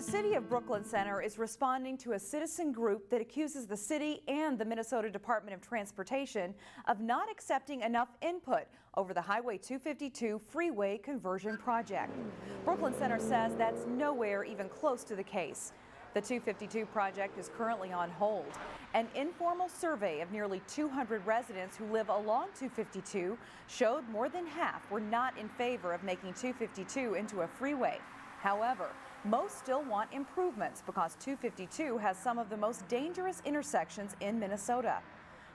The city of Benilde-St is responding to a citizen group that accuses the city and the Minnesota Department of Transportation of not accepting enough input over the Highway 252 freeway conversion project. Benilde-St says that's nowhere even close to the case. The 252 project is currently on hold. An informal survey of nearly 200 residents who live along 252 showed more than half were not in favor of making 252 into a freeway. However, most still want improvements because 252 has some of the most dangerous intersections in Minnesota.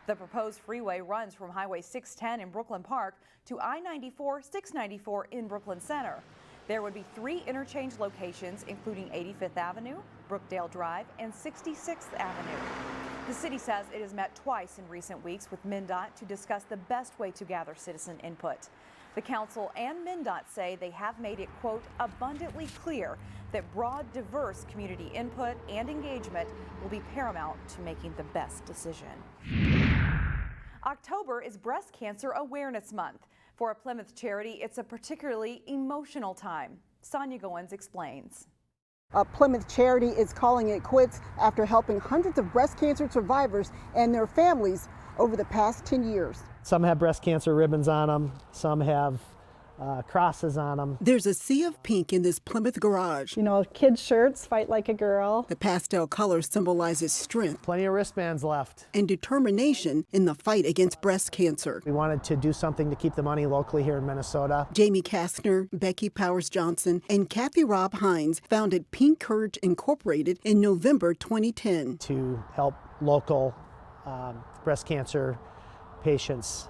The proposed freeway runs from Highway 610 in Brooklyn Park to I-94, 694 in Benilde-St. There would be 3 interchange locations, including 85th Avenue, Brookdale Drive, and 66th Avenue. The city says it has met twice in recent weeks with MnDOT to discuss the best way to gather citizen input. The council and MnDOT say they have made it, quote, abundantly clear that broad, diverse community input and engagement will be paramount to making the best decision. October is Breast Cancer Awareness Month. For a Plymouth charity, it's a particularly emotional time. Sonia Goins explains. A Plymouth charity is calling it quits after helping hundreds of breast cancer survivors and their families over the past 10 years. Some have breast cancer ribbons on them, some have crosses on them. There's a sea of pink in this Plymouth garage. You know, kids' shirts, fight like a girl. The pastel color symbolizes strength. Plenty of wristbands left. And determination in the fight against breast cancer. We wanted to do something to keep the money locally here in Minnesota. Jamie Kastner, Becky Powers Johnson, and Kathy Robb Hines founded Pink Courage Incorporated in November 2010. To help local breast cancer patients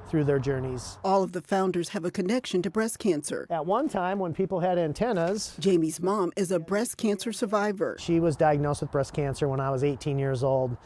through their journeys. All of the founders have a connection to breast cancer. At one time, when people had antennas, Jamie's mom is a breast cancer survivor. She was diagnosed with breast cancer when I was 18 years old,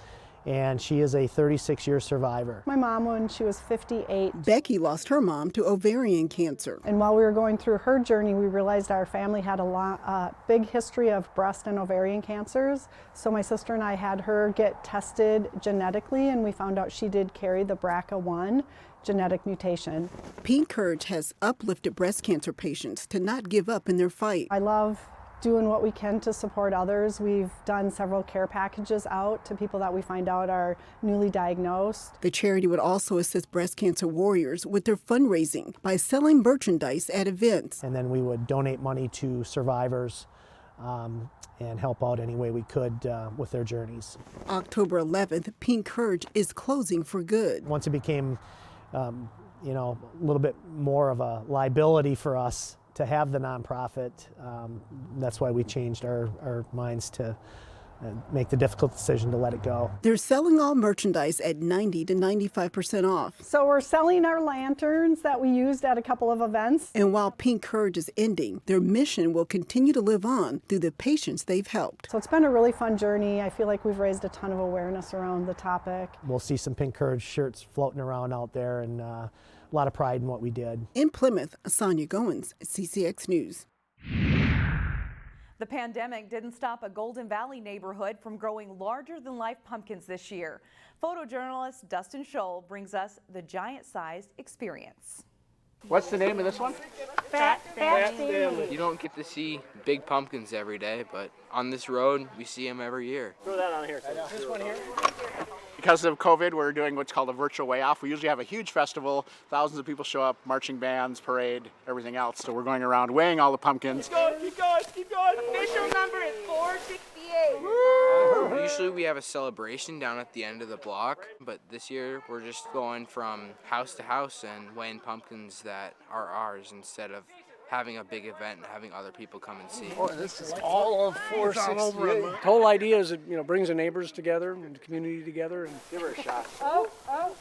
and she is a 36-year survivor. My mom, when she was 58. Becky lost her mom to ovarian cancer. And while we were going through her journey, we realized our family had a big history of breast and ovarian cancers. So my sister and I had her get tested genetically, and we found out she did carry the BRCA1 genetic mutation. Pink Courage has uplifted breast cancer patients to not give up in their fight. I love doing what we can to support others. We've done several care packages out to people that we find out are newly diagnosed. The charity would also assist breast cancer warriors with their fundraising by selling merchandise at events. And then we would donate money to survivors and help out any way we could with their journeys. October 11th, Pink Courage is closing for good. Once it became you know, a little bit more of a liability for us to have the nonprofit. That's why we changed our minds to make the difficult decision to let it go. They're selling all merchandise at 90 to 95% off. So we're selling our lanterns that we used at a couple of events. And while Pink Courage is ending, their mission will continue to live on through the patients they've helped. So it's been a really fun journey. I feel like we've raised a ton of awareness around the topic. We'll see some Pink Courage shirts floating around out there, and a lot of pride in what we did. In Plymouth, Sonia Goins, CCX News. The pandemic didn't stop a Golden Valley neighborhood from growing larger-than-life pumpkins this year. Photojournalist Dustin Scholl brings us the giant-sized experience. What's the name of this one? Fat Family. You don't get to see big pumpkins every day, but on this road, we see them every year. Throw that on here. This one here? Because of COVID, we're doing what's called a virtual weigh off. We usually have a huge festival. Thousands of people show up, marching bands, parade, everything else. So we're going around weighing all the pumpkins. Keep going, keep going, keep going. Official number is 468. Usually we have a celebration down at the end of the block, but this year we're just going from house to house and weighing pumpkins that are ours instead of having a big event and having other people come and see. Oh, this is all of 468. The whole idea is it brings the neighbors together and the community together. And give her a shot. Oh.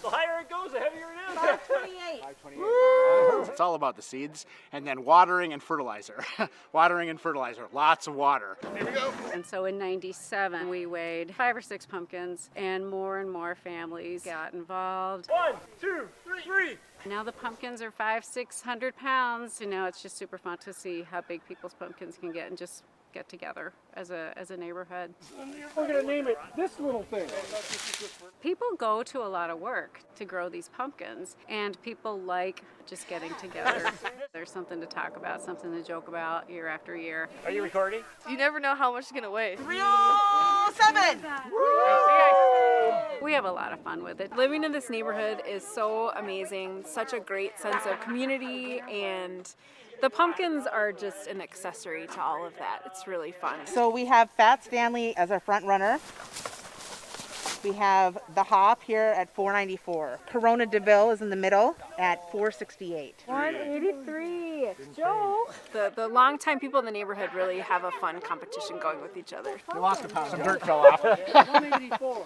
The higher it goes, the heavier it is. 528. 528. It's all about the seeds and then watering and fertilizer. Watering and fertilizer, lots of water. Here we go. And so in '97, we weighed 5 or 6 pumpkins, and more families got involved. 1, 2, 3. Now the pumpkins are 500-600 pounds. It's just super fun to see how big people's pumpkins can get and just get together as a neighborhood. We're going to name it this little thing. People go to a lot of work to grow these pumpkins, and people like just getting together. There's something to talk about, something to joke about year after year. Are you recording? You never know how much it's going to weigh. 307! We have a lot of fun with it. Living in this neighborhood is so amazing, such a great sense of community, and the pumpkins are just an accessory to all of that. It's really fun. So we have Fat Stanley as our front runner. We have the Hop here at $4.94. Corona DeVille is in the middle at $4.68. $183. Joe. The longtime people in the neighborhood really have a fun competition going with each other. You lost a pound. Some dirt fell off. 184.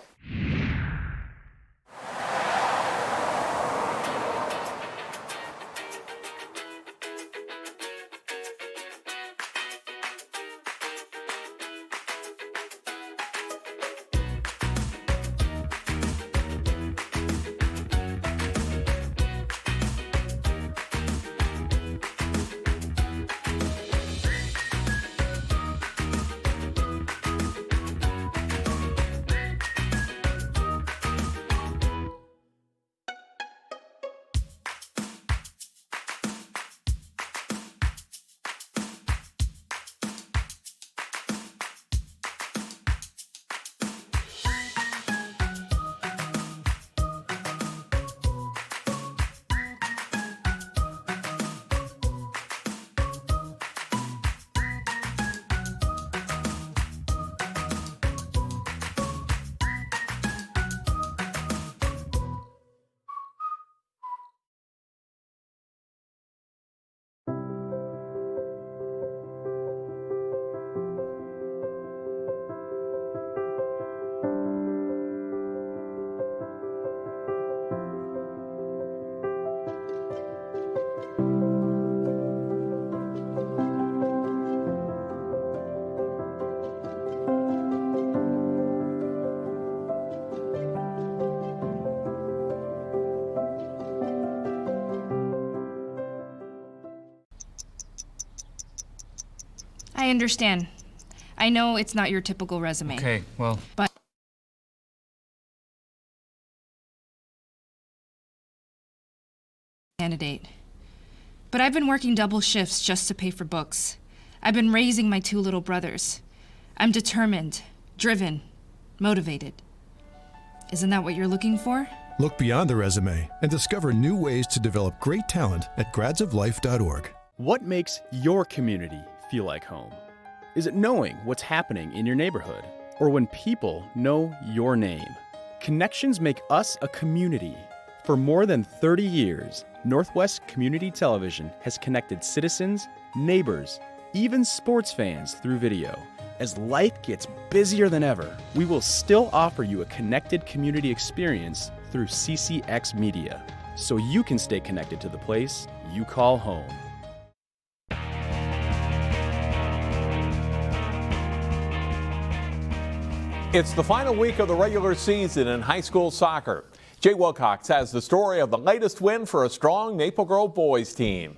I understand. I know it's not your typical resume. Okay, well. But candidate. But I've been working double shifts just to pay for books. I've been raising my 2 little brothers. I'm determined, driven, motivated. Isn't that what you're looking for? Look beyond the resume and discover new ways to develop great talent at gradsoflife.org. What makes your community feel like home? Is it knowing what's happening in your neighborhood? Or when people know your name? Connections make us a community. For more than 30 years, Northwest Community Television has connected citizens, neighbors, even sports fans through video. As life gets busier than ever, we will still offer you a connected community experience through CCX Media, so you can stay connected to the place you call home. It's the final week of the regular season in high school soccer. Jay Wilcox has the story of the latest win for a strong Maple Grove boys team.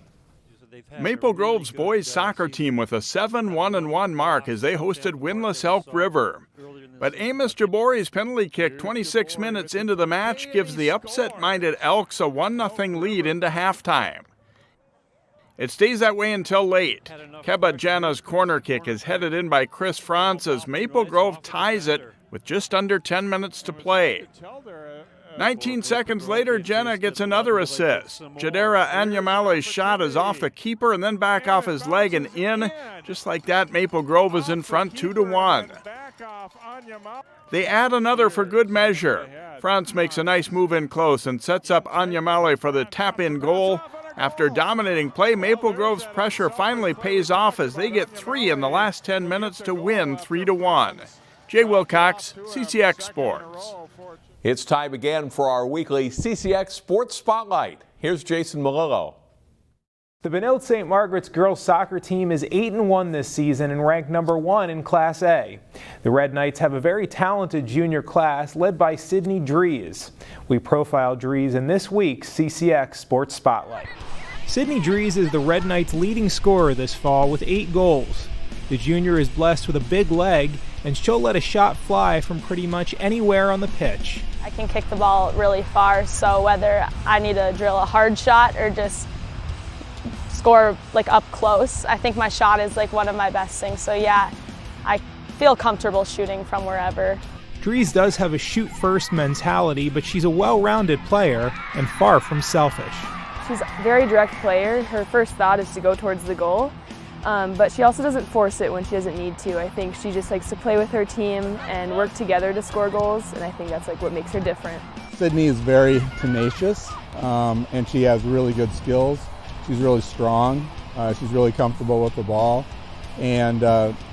Maple Grove's boys soccer team with a 7-1-1 mark as they hosted winless Elk River. But Amos Jabori's penalty kick 26 minutes into the match gives the upset-minded Elks a 1-0 lead into halftime. It stays that way until late. Keba Jana's corner kick is headed in by Chris Franz as Maple Grove ties it with just under 10 minutes to play. 19 seconds later, Jenna gets another assist. Jadera Anyamale's shot is off the keeper and then back off his leg and in. Just like that, Maple Grove is in front 2-1. They add another for good measure. Franz makes a nice move in close and sets up Anyamale for the tap-in goal. After dominating play, Maple Grove's pressure finally pays off as they get 3 in the last 10 minutes to win 3-1. Jay Wilcox, CCX Sports. It's time again for our weekly CCX Sports Spotlight. Here's Jason Malillo. The Benilde-St. Margaret's girls soccer team is 8-1 this season and ranked #1 in Class A. The Red Knights have a very talented junior class led by Sydney Dries. We profiled Dries in this week's CCX Sports Spotlight. Sydney Dries is the Red Knights' leading scorer this fall with 8 goals. The junior is blessed with a big leg, and she'll let a shot fly from pretty much anywhere on the pitch. I can kick the ball really far, so whether I need to drill a hard shot or just score like up close, I think my shot is like one of my best things. So yeah, I feel comfortable shooting from wherever. Dries does have a shoot-first mentality, but she's a well-rounded player and far from selfish. She's a very direct player. Her first thought is to go towards the goal, but she also doesn't force it when she doesn't need to. I think she just likes to play with her team and work together to score goals, and I think that's like what makes her different. Sydney is very tenacious, and she has really good skills. She's really strong. She's really comfortable with the ball, and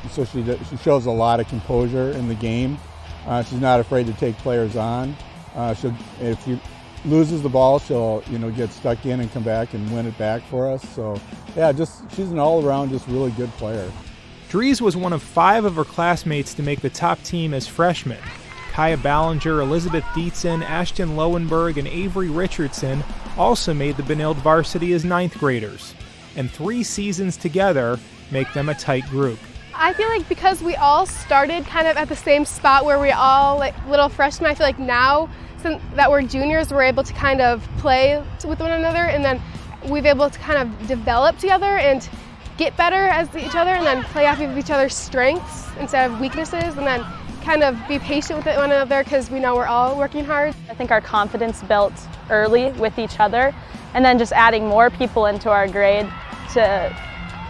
so she shows a lot of composure in the game. She's not afraid to take players on. If she loses the ball, she'll get stuck in and come back and win it back for us. So yeah, she's an all-around just really good player. Dries was one of 5 of her classmates to make the top team as freshmen. Kaya Ballinger, Elizabeth Dietzen, Ashton Lowenberg, and Avery Richardson also made the Benilde varsity as 9th graders. And 3 seasons together make them a tight group. I feel like because we all started kind of at the same spot where we all like little freshmen, I feel like now since that we're juniors, we're able to kind of play with one another, and then we've been able to kind of develop together and get better as each other, and then play off of each other's strengths instead of weaknesses, and then kind of be patient with one another because we know we're all working hard. I think our confidence built early with each other, and then just adding more people into our grade to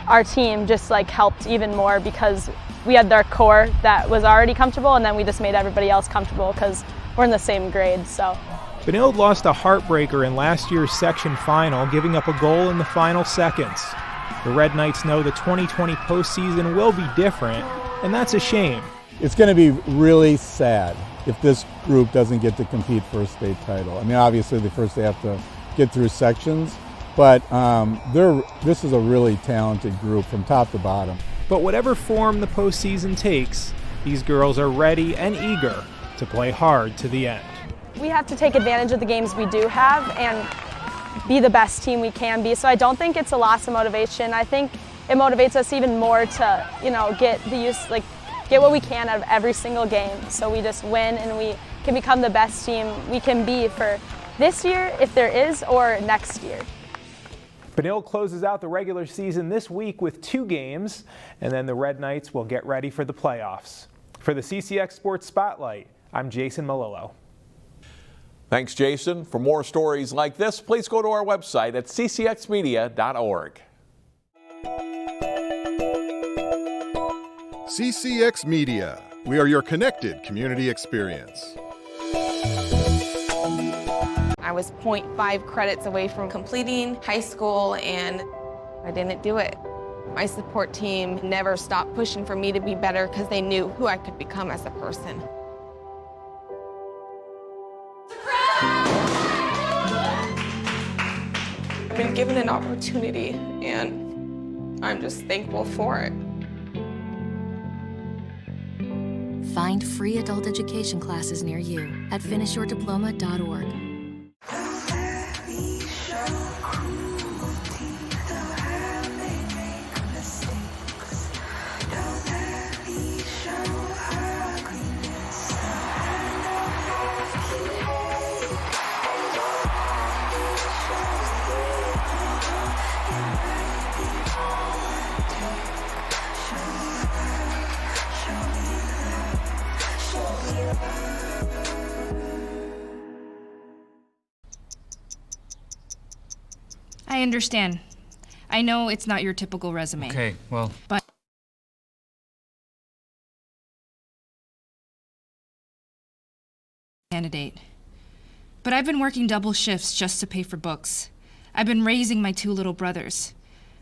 our team just like helped even more because we had their core that was already comfortable, and then we just made everybody else comfortable because we're in the same grade. So Benilde lost a heartbreaker in last year's section final, giving up a goal in the final seconds. The Red Knights know the 2020 postseason will be different, and that's a shame. It's going to be really sad if this group doesn't get to compete for a state title. I mean, obviously first they have to get through sections, but this is a really talented group from top to bottom. But whatever form the postseason takes, these girls are ready and eager to play hard to the end. we have to take advantage of the games we do have and be the best team we can be. So I don't think it's a loss of motivation. I think it motivates us even more to, get what we can out of every single game. So we just win and we can become the best team we can be for this year, if there is, or next year. Benilde closes out the regular season this week with 2 games, and then the Red Knights will get ready for the playoffs. For the CCX Sports Spotlight, I'm Jason Malillo. Thanks, Jason. For more stories like this, please go to our website at ccxmedia.org. CCX Media. We are your connected community experience. I was 0.5 credits away from completing high school and I didn't do it. My support team never stopped pushing for me to be better because they knew who I could become as a person. I've been given an opportunity and I'm just thankful for it. Find free adult education classes near you at finishyourdiploma.org. I understand. I know it's not your typical resume. Okay, well. But candidate. But I've been working double shifts just to pay for books. I've been raising my 2 little brothers.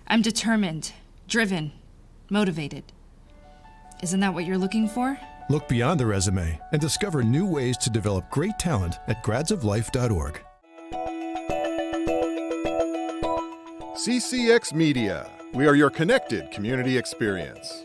I'm determined, driven, motivated. Isn't that what you're looking for? Look beyond the resume and discover new ways to develop great talent at gradsoflife.org. CCX Media. We are your connected community experience.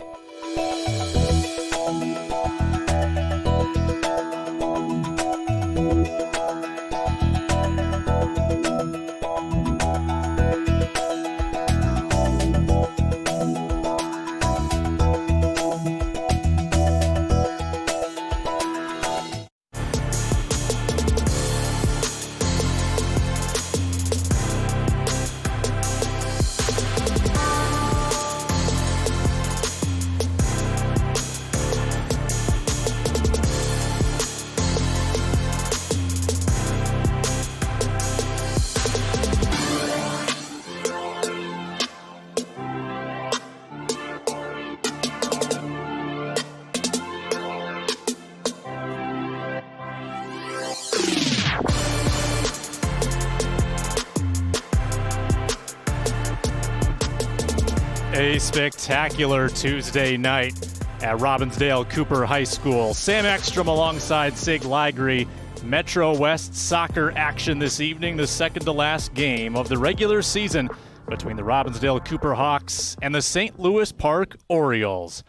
A spectacular Tuesday night at Robbinsdale Cooper High School. Sam Ekstrom alongside Sig Ligry. Metro West soccer action this evening, the second to last game of the regular season between the Robbinsdale Cooper Hawks and the St. Louis Park Orioles.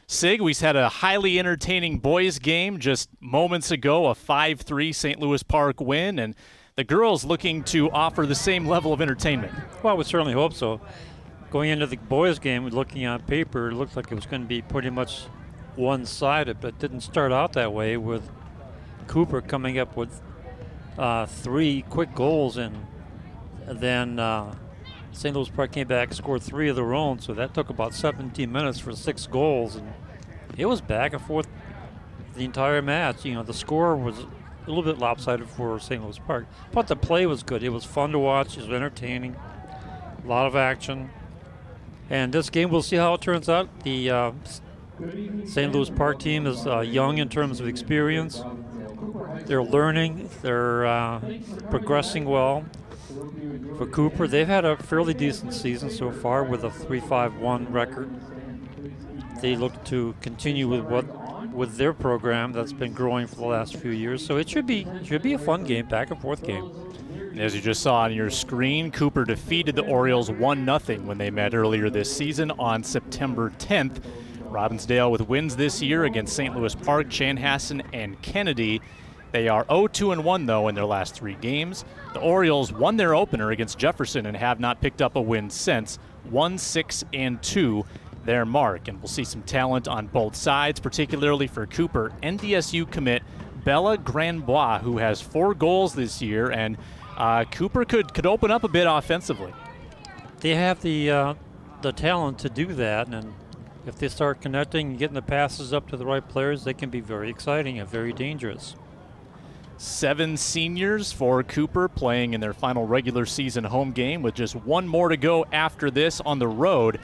Sig, we had a highly entertaining boys game just moments ago, a 5-3 St. Louis Park win, and the girls looking to offer the same level of entertainment. Well, we certainly hope so. Going into the boys' game, looking on paper, it looked like it was going to be pretty much one-sided, but it didn't start out that way, with Cooper coming up with 3 quick goals, and then St. Louis Park came back and scored 3 of their own, so that took about 17 minutes for 6 goals, and it was back and forth the entire match. You know, the score was a little bit lopsided for St. Louis Park, but the play was good. It was fun to watch. It was entertaining. A lot of action. And this game, we'll see how it turns out. The St. Louis Park team is young in terms of experience. They're learning. They're progressing well. For Cooper, they've had a fairly decent season so far with a 3-5-1 record. They look to continue with their program that's been growing for the last few years. So it should be a fun game, back and forth game. As you just saw on your screen, Cooper defeated the Orioles 1-0 when they met earlier this season on September 10th. Robbinsdale with wins this year against St. Louis Park, Chanhassen, and Kennedy. They are 0-2-1 though in their last 3 games. The Orioles won their opener against Jefferson and have not picked up a win since. 1-6-2 their mark, and we'll see some talent on both sides, particularly for Cooper. NDSU commit Bella Granbois, who has 4 goals this year, and Cooper could open up a bit offensively. They have the talent to do that, and if they start connecting and getting the passes up to the right players, they can be very exciting and very dangerous. 7 seniors for Cooper playing in their final regular season home game, with just 1 more to go after this on the road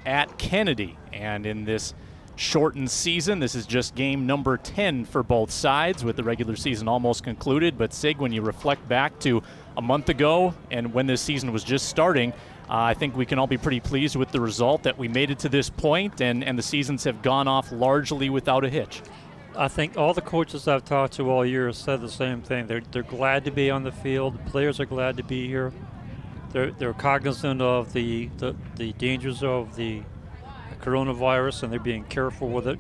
at Kennedy. And in this shortened season, this is just game number 10 for both sides, with the regular season almost concluded. But Sig, when you reflect back to a month ago and when this season was just starting, I think we can all be pretty pleased with the result, that we made it to this point, and the seasons have gone off largely without a hitch. I think all the coaches I've talked to all year have said the same thing. They're glad to be on the field. The players are glad to be here. They're cognizant of the dangers of the coronavirus, and they're being careful with it.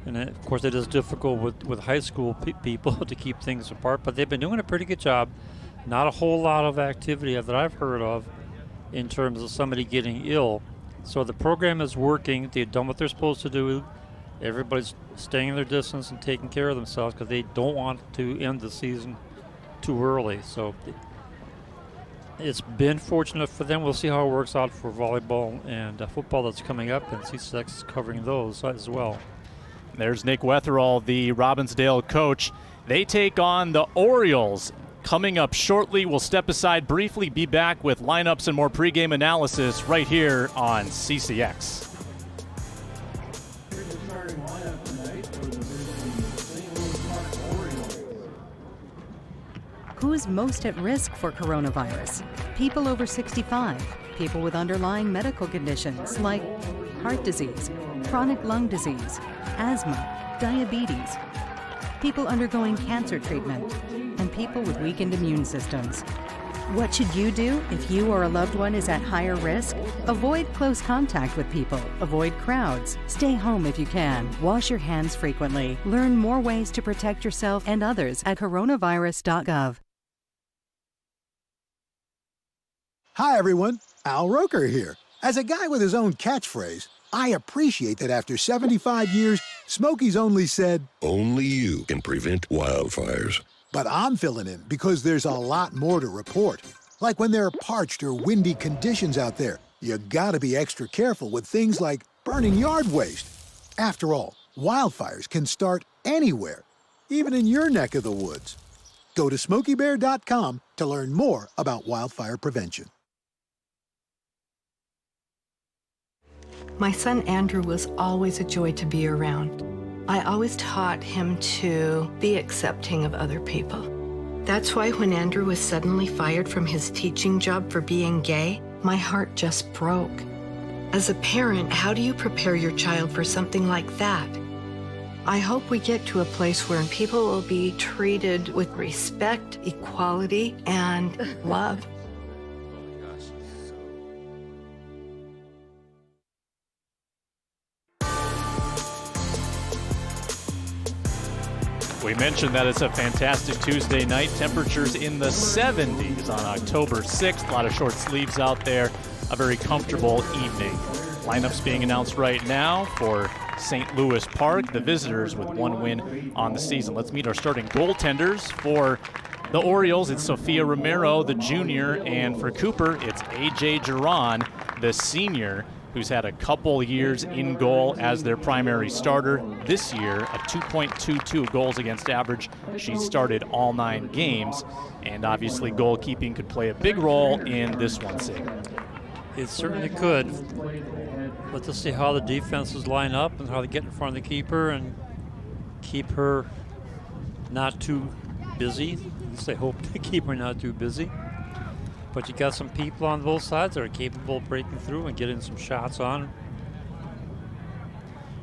And of course, it is difficult with high school people to keep things apart, but they've been doing a pretty good job. Not a whole lot of activity that I've heard of in terms of somebody getting ill. So the program is working. They've done what they're supposed to do. Everybody's staying their distance and taking care of themselves because they don't want to end the season too early. So it's been fortunate for them. We'll see how it works out for volleyball and football that's coming up, and CCX is covering those as well. There's Nick Wetherall, the Robbinsdale coach. They take on the Orioles. Coming up shortly, we'll step aside briefly, be back with lineups and more pregame analysis right here on CCX. Who's most at risk for coronavirus? People over 65, people with underlying medical conditions like heart disease, chronic lung disease, asthma, diabetes, people undergoing cancer treatment, and people with weakened immune systems. What should you do if you or a loved one is at higher risk? Avoid close contact with people. Avoid crowds. Stay home if you can. Wash your hands frequently. Learn more ways to protect yourself and others at coronavirus.gov. Hi, everyone. Al Roker here. As a guy with his own catchphrase, I appreciate that after 75 years, Smokey's only said, "Only you can prevent wildfires." But I'm filling in because there's a lot more to report. Like when there are parched or windy conditions out there, you gotta be extra careful with things like burning yard waste. After all, wildfires can start anywhere, even in your neck of the woods. Go to SmokeyBear.com to learn more about wildfire prevention. My son Andrew was always a joy to be around. I always taught him to be accepting of other people. That's why when Andrew was suddenly fired from his teaching job for being gay, my heart just broke. As a parent, how do you prepare your child for something like that? I hope we get to a place where people will be treated with respect, equality, and love. We mentioned that it's a fantastic Tuesday night. Temperatures in the 70s on October 6th. A lot of short sleeves out there. A very comfortable evening. Lineups being announced right now for St. Louis Park, the visitors with one win on the season. Let's meet our starting goaltenders. For the Orioles, it's Sofia Romero, the junior, and for Cooper, it's A.J. Duran, the senior, who's had a couple years in goal as their primary starter. This year, a 2.22 goals against average. She started all 9 games, and obviously goalkeeping could play a big role in this one, Sig. It certainly could. Let's just see how the defenses line up and how they get in front of the keeper and keep her not too busy. At least I hope to keep her not too busy. But you got some people on both sides that are capable of breaking through and getting some shots on.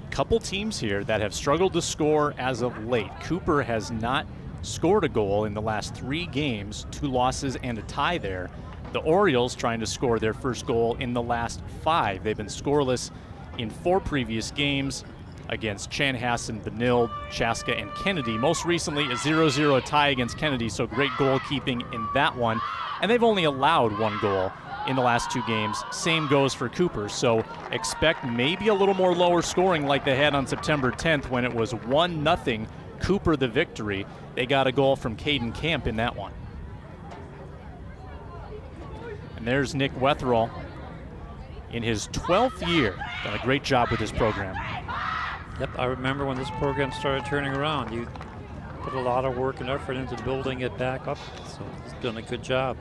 Couple teams here that have struggled to score as of late. Cooper has not scored a goal in the last 3 games, 2 losses and a tie there. The Orioles trying to score their first goal in the last 5. They've been scoreless in 4 previous games against Chanhassen, Benilde, Chaska, and Kennedy. Most recently, a 0-0 tie against Kennedy, so great goalkeeping in that one. And they've only allowed 1 goal in the last 2 games. Same goes for Cooper, so expect maybe a little more lower scoring like they had on September 10th when it was 1-0, Cooper the victory. They got a goal from Caden Camp in that one. And there's Nick Wetherall in his 12th year. Done a great job with his program. Yep, I remember when this program started turning around. You put a lot of work and effort into building it back up, so he's done a good job.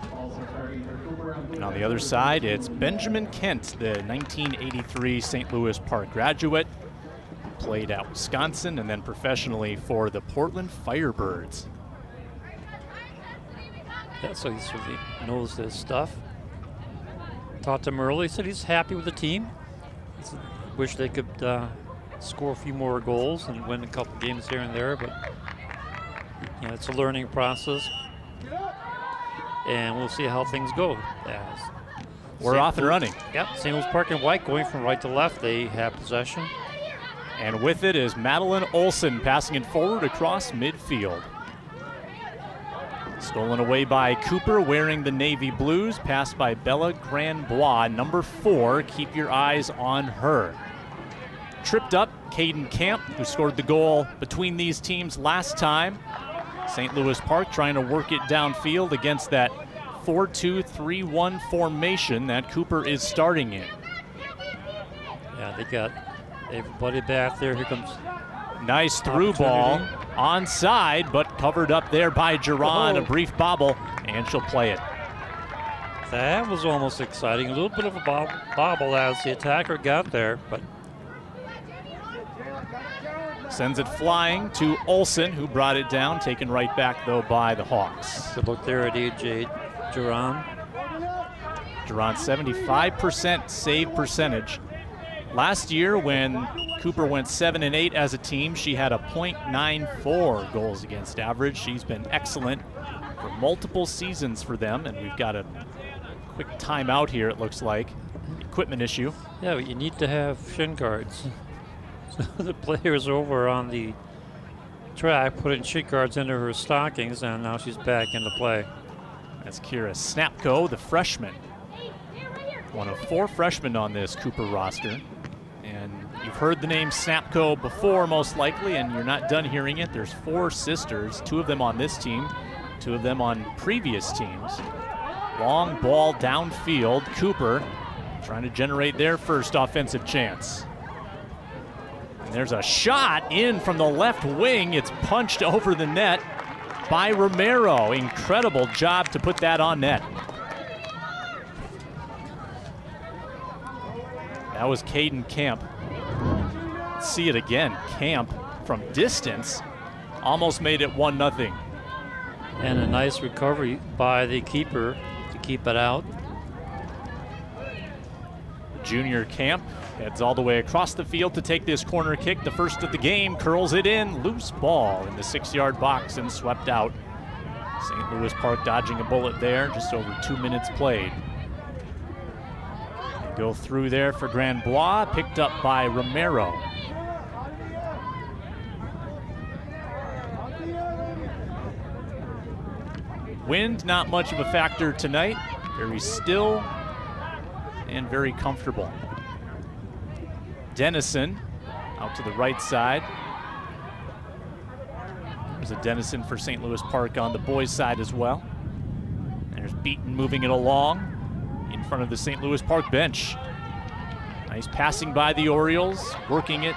And on the other side, it's Benjamin Kent, the 1983 St. Louis Park graduate. Played at Wisconsin and then professionally for the Portland Firebirds. Yeah, so he certainly knows this stuff. Talked to him early, said he's happy with the team. He said, wish they could score a few more goals and win a couple games here and there, but you know, it's a learning process. And we'll see how things go. We're off and running. Yep, St. Louis Park and White going from right to left. They have possession. And with it is Madeline Olson passing it forward across midfield. Stolen away by Cooper wearing the navy blues. Passed by Bella Grandbois, number 4. Keep your eyes on her. Tripped up Caden Camp, who scored the goal between these teams last time. St. Louis Park trying to work it downfield against that 4-2-3-1 formation that Cooper is starting in. Yeah, they got everybody back there. Here comes nice through ball, onside, but covered up there by Duran. A brief bobble, and she'll play it. That was almost exciting. A little bit of a bobble as the attacker got there, but sends it flying to Olsen, who brought it down, taken right back, though, by the Hawks. Good look there at A.J. Duran. Duran, 75% save percentage Last year, when Cooper went 7-8 as a team, she had a .94 goals against average. She's been excellent for multiple seasons for them, and we've got a quick timeout here, it looks like. Equipment issue. Yeah, but you need to have shin guards. So the player's over on the track, putting shin guards into her stockings, and now she's back into play. That's Kira Snapko, the freshman. One of 4 freshmen on this Cooper roster. And you've heard the name Snapko before, most likely, and you're not done hearing it. There's 4 sisters, 2 of them on this team, 2 of them on previous teams. Long ball downfield. Cooper trying to generate their first offensive chance. And there's a shot in from the left wing. It's punched over the net by Romero. Incredible job to put that on net. That was Caden Camp. Let's see it again. Camp from distance almost made it 1-0. And a nice recovery by the keeper to keep it out. Junior Camp heads all the way across the field to take this corner kick. The first of the game, curls it in. Loose ball in the 6-yard box and swept out. St. Louis Park dodging a bullet there. Just over 2 minutes played. They go through there for Grand Bois, picked up by Romero. Wind, not much of a factor tonight. Very still and very comfortable. Dennison out to the right side. There's a Dennison for St. Louis Park on the boys' side as well. There's Beaton moving it along in front of the St. Louis Park bench. Nice passing by the Orioles, working it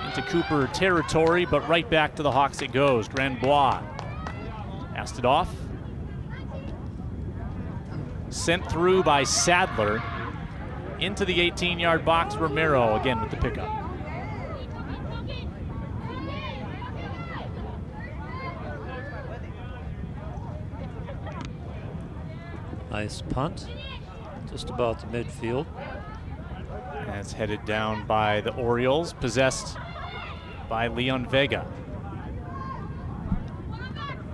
into Cooper territory, but right back to the Hawks it goes. Grand Bois passed it off. Sent through by Sadler into the 18-yard box. Romero again with the pickup. Nice punt, just about the midfield. And it's headed down by the Orioles, possessed by Leon Vega.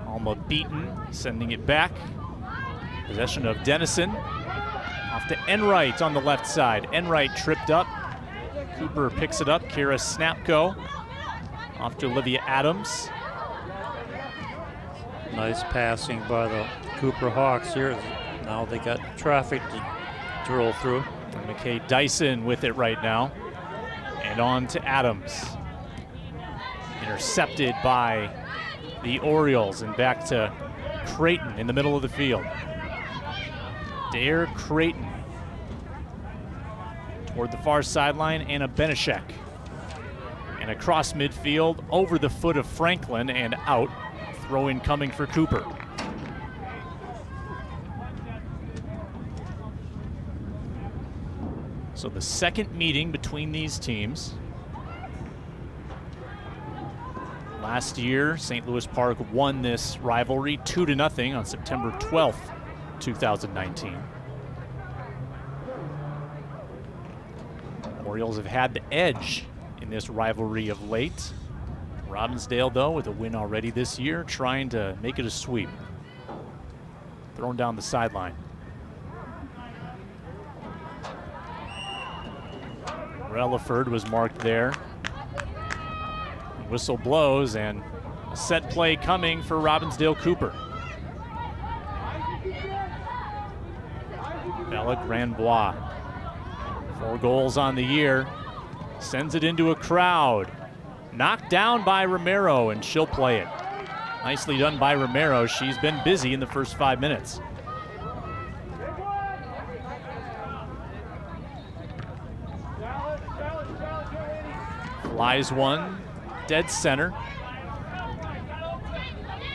Alma Beaton sending it back. Possession of Dennison. Off to Enright on the left side. Enright tripped up. Cooper picks it up. Kira Snapko. Off to Olivia Adams. Nice passing by the Cooper Hawks here. Now they got traffic to roll through. And McKay Dyson with it right now. And on to Adams. Intercepted by the Orioles and back to Creighton in the middle of the field. Dare Creighton toward the far sideline. Anna Benishek. And across midfield over the foot of Franklin and out. Throw in coming for Cooper. So the second meeting between these teams. Last year, St. Louis Park won this rivalry 2-0 on September 12th, 2019. Orioles have had the edge in this rivalry of late. Robbinsdale, though, with a win already this year, trying to make it a sweep. Thrown down the sideline. Relaford was marked there. Whistle blows and a set play coming for Robbinsdale Cooper. Bella Grand Bois, 4 goals on the year, sends it into a crowd. Knocked down by Romero, and she'll play it. Nicely done by Romero. She's been busy in the first 5 minutes. Flies one, dead center.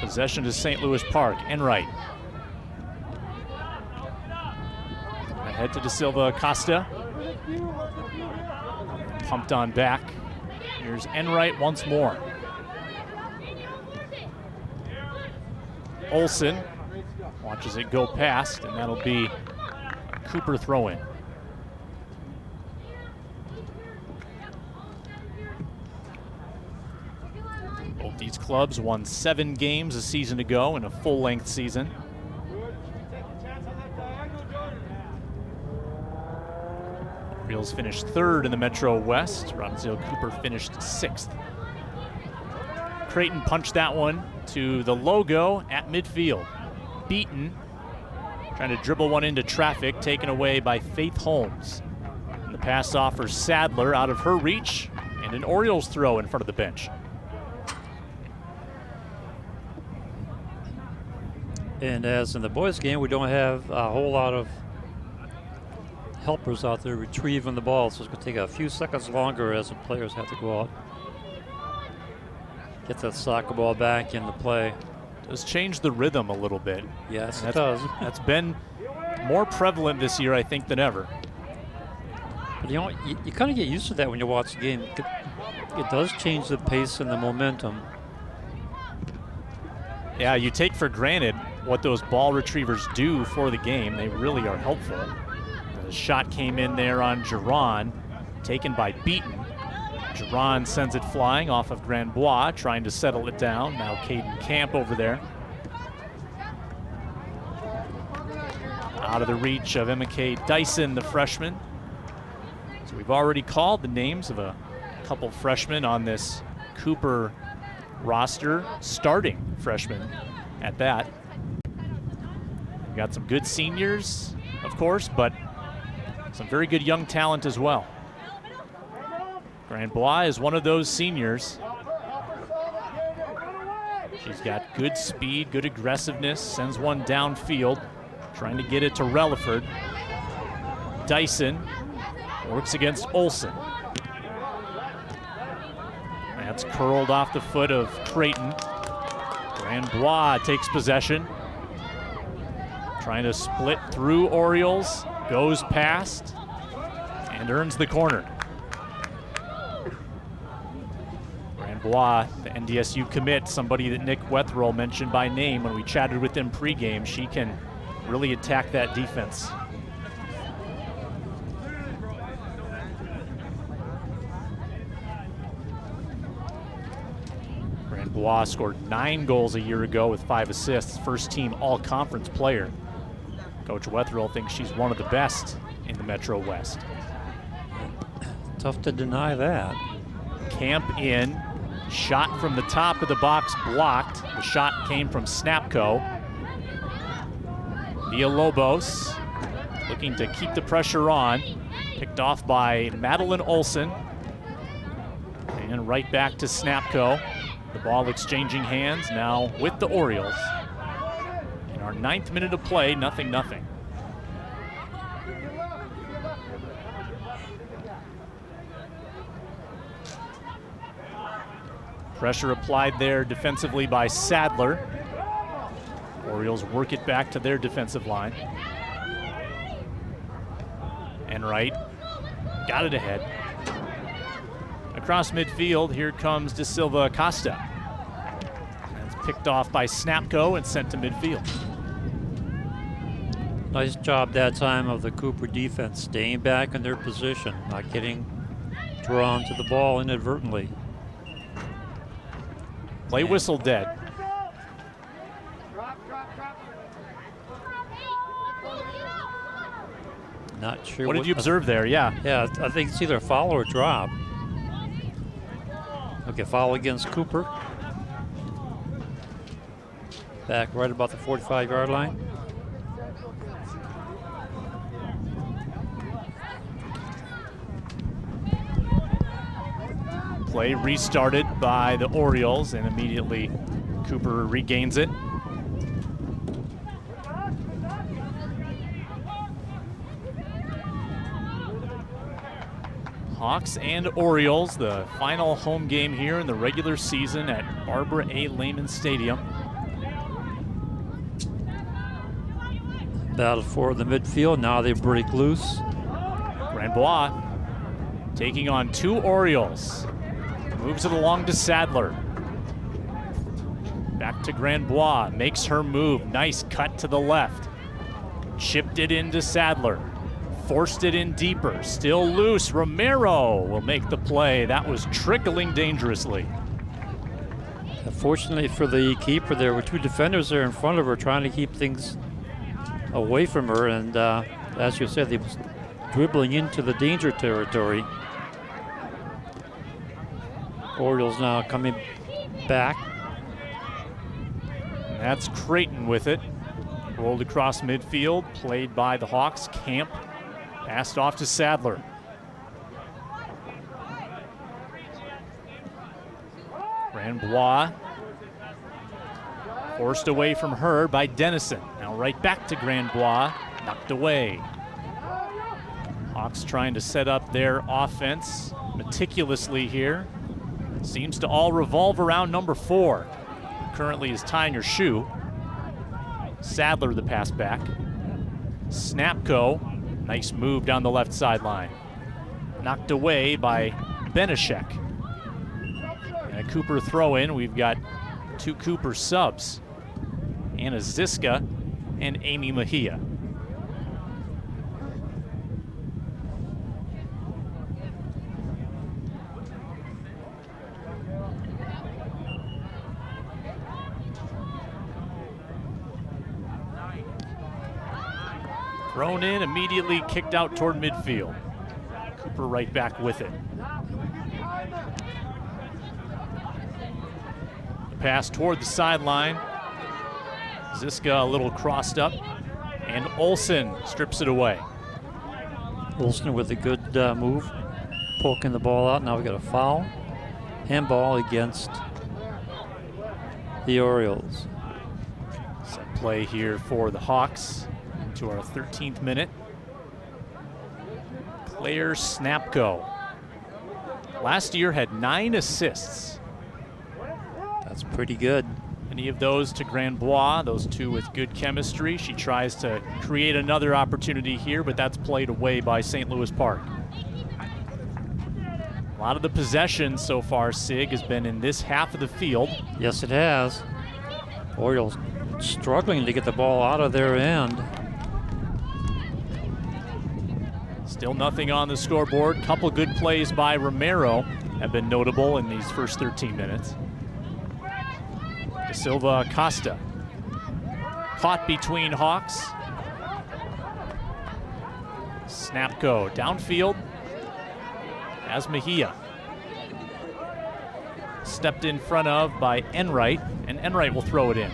Possession to St. Louis Park. Enright. Ahead to De Silva Acosta. Pumped on back. Here's Enright once more. Olsen watches it go past, and that'll be a Cooper throw-in. These clubs won 7 games a season ago in a full-length season. Orioles finished 3rd in the Metro West. Robbinsdale Cooper finished 6th. Creighton punched that one to the logo at midfield. Beaton trying to dribble one into traffic, taken away by Faith Holmes. And the pass offers Sadler out of her reach, and an Orioles throw in front of the bench. And as in the boys' game, we don't have a whole lot of helpers out there retrieving the ball, so it's going to take a few seconds longer as the players have to go out, get that soccer ball back into play. Does change the rhythm a little bit. Yes, it does. That's been more prevalent this year, I think, than ever. But you know, you kind of get used to that when you watch the game. It does change the pace and the momentum. Yeah, you take for granted what those ball retrievers do for the game. They really are helpful. The shot came in there on Giron, taken by Beaton. Giron sends it flying off of Grandbois, trying to settle it down. Now Caden Camp over there. Out of the reach of Emma K. Dyson, the freshman. So we've already called the names of a couple freshmen on this Cooper roster, starting freshmen at that. We've got some good seniors, of course, but some very good young talent as well. Grandbois is one of those seniors. She's got good speed, good aggressiveness, sends one downfield, trying to get it to Relaford. Dyson works against Olsen. That's curled off the foot of Creighton. Grandbois takes possession. Trying to split through Orioles, goes past, and earns the corner. Grandbois, the NDSU commit, somebody that Nick Wetherill mentioned by name when we chatted with him pregame. She can really attack that defense. Grandbois scored 9 goals a year ago with 5 assists, first team all-conference player. Coach Wetherill thinks she's one of the best in the Metro West. Tough to deny that. Camp in, shot from the top of the box blocked. The shot came from Snapco. Villalobos looking to keep the pressure on. Picked off by Madeline Olsen. And right back to Snapco. The ball exchanging hands now with the Orioles. In our 9th minute of play, 0-0. Pressure applied there defensively by Sadler. Orioles work it back to their defensive line. Enright got it ahead. Across midfield, here comes De Silva Acosta. That's picked off by Snapco and sent to midfield. Nice job that time of the Cooper defense, staying back in their position, not getting drawn to the ball inadvertently. Play whistle dead. Not sure. What did you observe there? Yeah. Yeah, I think it's either a foul or a drop. Okay, foul against Cooper. Back right about the 45-yard line. Play restarted by the Orioles, and immediately Cooper regains it. Hawks and Orioles, the final home game here in the regular season at Barbara A. Lehman Stadium. Battle for the midfield, now they break loose. Grandbois taking on 2 Orioles. Moves it along to Sadler. Back to Grandbois, makes her move. Nice cut to the left. Chipped it into Sadler. Forced it in deeper, still loose. Romero will make the play. That was trickling dangerously. Fortunately for the keeper, there were two defenders there in front of her trying to keep things away from her, and as you said, they was dribbling into the danger territory. Orioles now coming back. And that's Creighton with it. Rolled across midfield, played by the Hawks. Camp passed off to Sadler. Grandbois forced away from her by Dennison. Now right back to Grandbois, knocked away. Hawks trying to set up their offense meticulously here. Seems to all revolve around number 4. Currently is tying her shoe. Sadler the pass back. Snapko, nice move down the left sideline. Knocked away by Benishek. And a Cooper throw in. We've got 2 Cooper subs. Anna Ziska and Amy Mejia. Thrown in, immediately kicked out toward midfield. Cooper right back with it. The pass toward the sideline. Ziska a little crossed up, and Olsen strips it away. Olsen with a good move, poking the ball out. Now we got a foul. Handball against the Orioles. Set play here for the Hawks. To our 13th minute. Claire Snapko. Last year had 9 assists. That's pretty good. Many of those to Grandbois, those 2 with good chemistry. She tries to create another opportunity here, but that's played away by St. Louis Park. A lot of the possession so far, Sig, has been in this half of the field. Yes, it has. Orioles struggling to get the ball out of their end. Still nothing on the scoreboard. Couple good plays by Romero have been notable in these first 13 minutes. De Silva Acosta. Caught between Hawks. Snapko downfield as Mejia. Stepped in front of by Enright, and Enright will throw it in.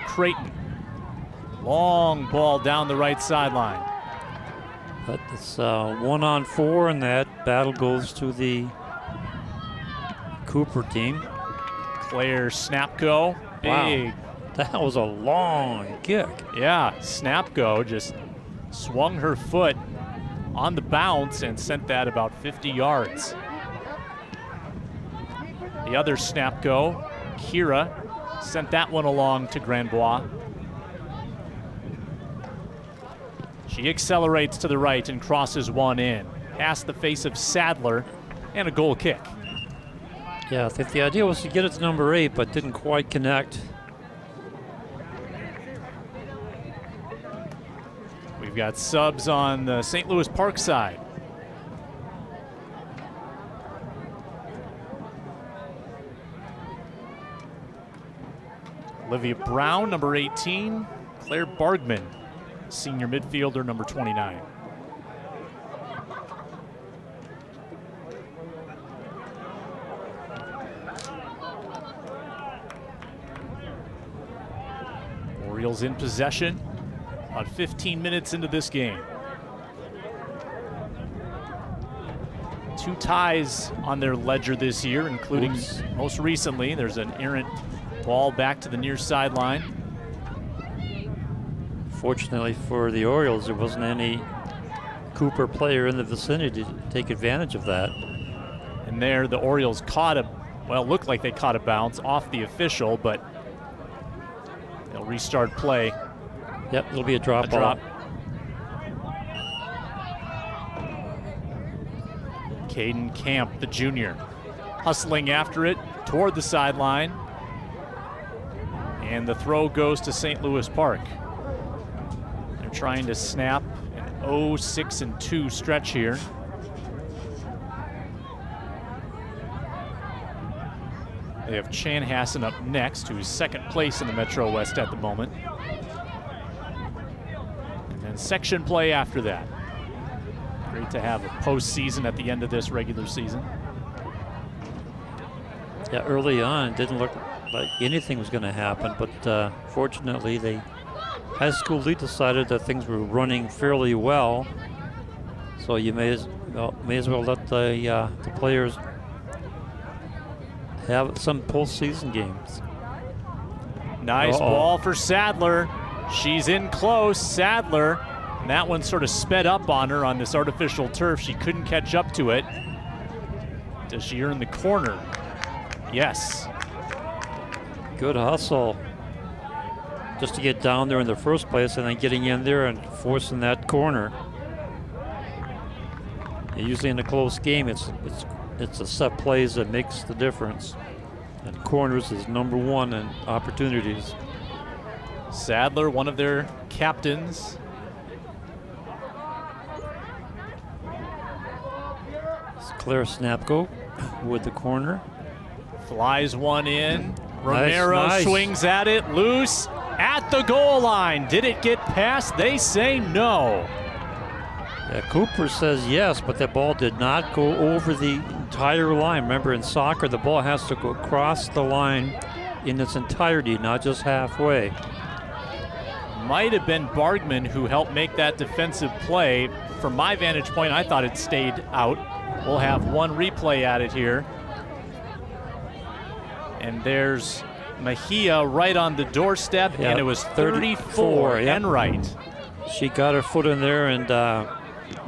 Creighton. Long ball down the right sideline. But it's 1-on-4, and that battle goes to the Cooper team. Claire Snapko, big. Wow. That was a long kick. Yeah, Snapko just swung her foot on the bounce and sent that about 50 yards. The other Snapko, Kira, sent that one along to Grandbois. She accelerates to the right and crosses one in, past the face of Sadler, and a goal kick. Yeah, I think the idea was to get it to number 8, but didn't quite connect. We've got subs on the St. Louis Park side. Olivia Brown, number 18. Claire Bargman, senior midfielder, number 29. Orioles in possession, about 15 minutes into this game. 2 ties on their ledger this year, including most recently, there's an errant ball back to the near sideline. Fortunately for the Orioles, there wasn't any Cooper player in the vicinity to take advantage of that. And there, the Orioles caught a, well, looked like they caught a bounce off the official, but they'll restart play. Yep, it'll be a drop ball. Caden Camp, the junior, hustling after it toward the sideline. And the throw goes to St. Louis Park. They're trying to snap an 0-6-2 stretch here. They have Chanhassen up next, who's second place in the Metro West at the moment. And then section play after that. Great to have a postseason at the end of this regular season. Yeah, early on, it didn't look like anything was going to happen, but fortunately, the high school league decided that things were running fairly well. So you may as well let the players have some postseason games. Nice ball for Sadler. She's in close. Sadler, and that one sort of sped up on her on this artificial turf. She couldn't catch up to it. Does she earn the corner? Yes. Good hustle. Just to get down there in the first place and then getting in there and forcing that corner. And usually in a close game, it's the set plays that makes the difference. And corners is number one in opportunities. Sadler, one of their captains. It's Claire Snapko with the corner. Flies one in. Romero nice. Swings at it, loose at the goal line. Did it get past? They say no. Yeah, Cooper says yes, but that ball did not go over the entire line. Remember, in soccer, the ball has to go across the line in its entirety, not just halfway. Might have been Bargman who helped make that defensive play. From my vantage point, I thought it stayed out. We'll have one replay at it here. And there's Mejia right on the doorstep, and it was 34, Enright. She got her foot in there and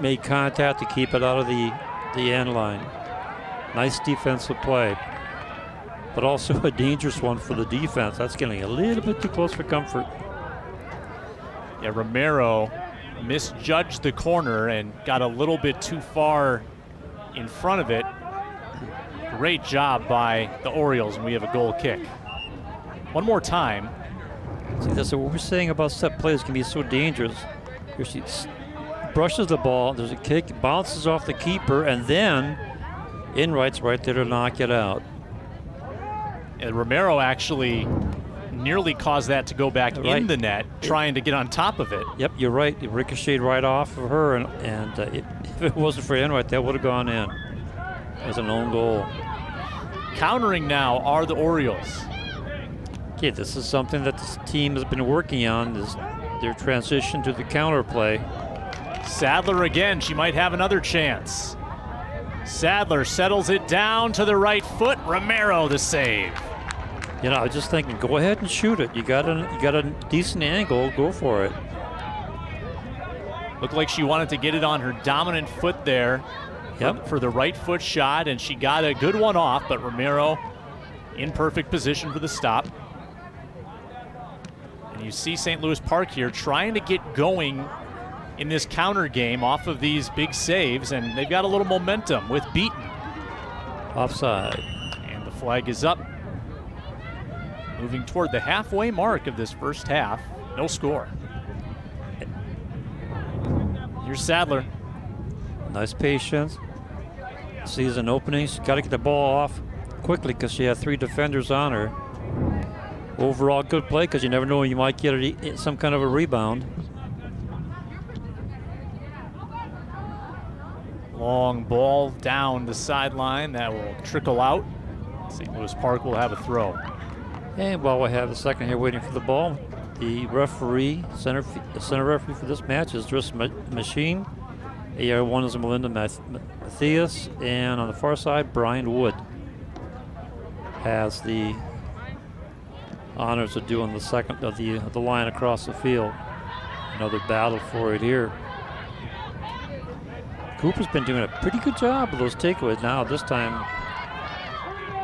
made contact to keep it out of the end line. Nice defensive play, but also a dangerous one for the defense. That's getting a little bit too close for comfort. Yeah, Romero misjudged the corner and got a little bit too far in front of it. Great job by the Orioles, and we have a goal kick. One more time. See, that's what we're saying about set plays can be so dangerous. Here she brushes the ball, there's a kick, bounces off the keeper, and then Enright's right there to knock it out. And Romero actually nearly caused that to go back in the net, trying to get on top of it. Yep, you're right. It ricocheted right off of her, and if it wasn't for Enright, that would have gone in as an own goal. Countering now are the Orioles. Okay, this is something that this team has been working on, is their transition to the counter play. Sadler again, she might have another chance. Sadler settles it down to the right foot. Romero the save. You know, I was just thinking, go ahead and shoot it. You got a decent angle, go for it. Looked like she wanted to get it on her dominant foot there. Yep. For the right foot shot, and she got a good one off, but Romero in perfect position for the stop. And you see St. Louis Park here trying to get going in this counter game off of these big saves, and they've got a little momentum with Beaton. Offside. And the flag is up. Moving toward the halfway mark of this first half. No score. Here's Sadler. Nice patience. Sees an opening. She's got to get the ball off quickly because she had three defenders on her. Overall good play because you never know when you might get some kind of a rebound. Long ball down the sideline. That will trickle out. St. Louis Park will have a throw. And while we have a second here waiting for the ball, the referee, center referee for this match is Driss Machine. AR1 is Melinda Matthias, and on the far side, Brian Wood has the honors of doing the second of the line across the field. Another battle for it here. Cooper's been doing a pretty good job of those takeaways. Now this time,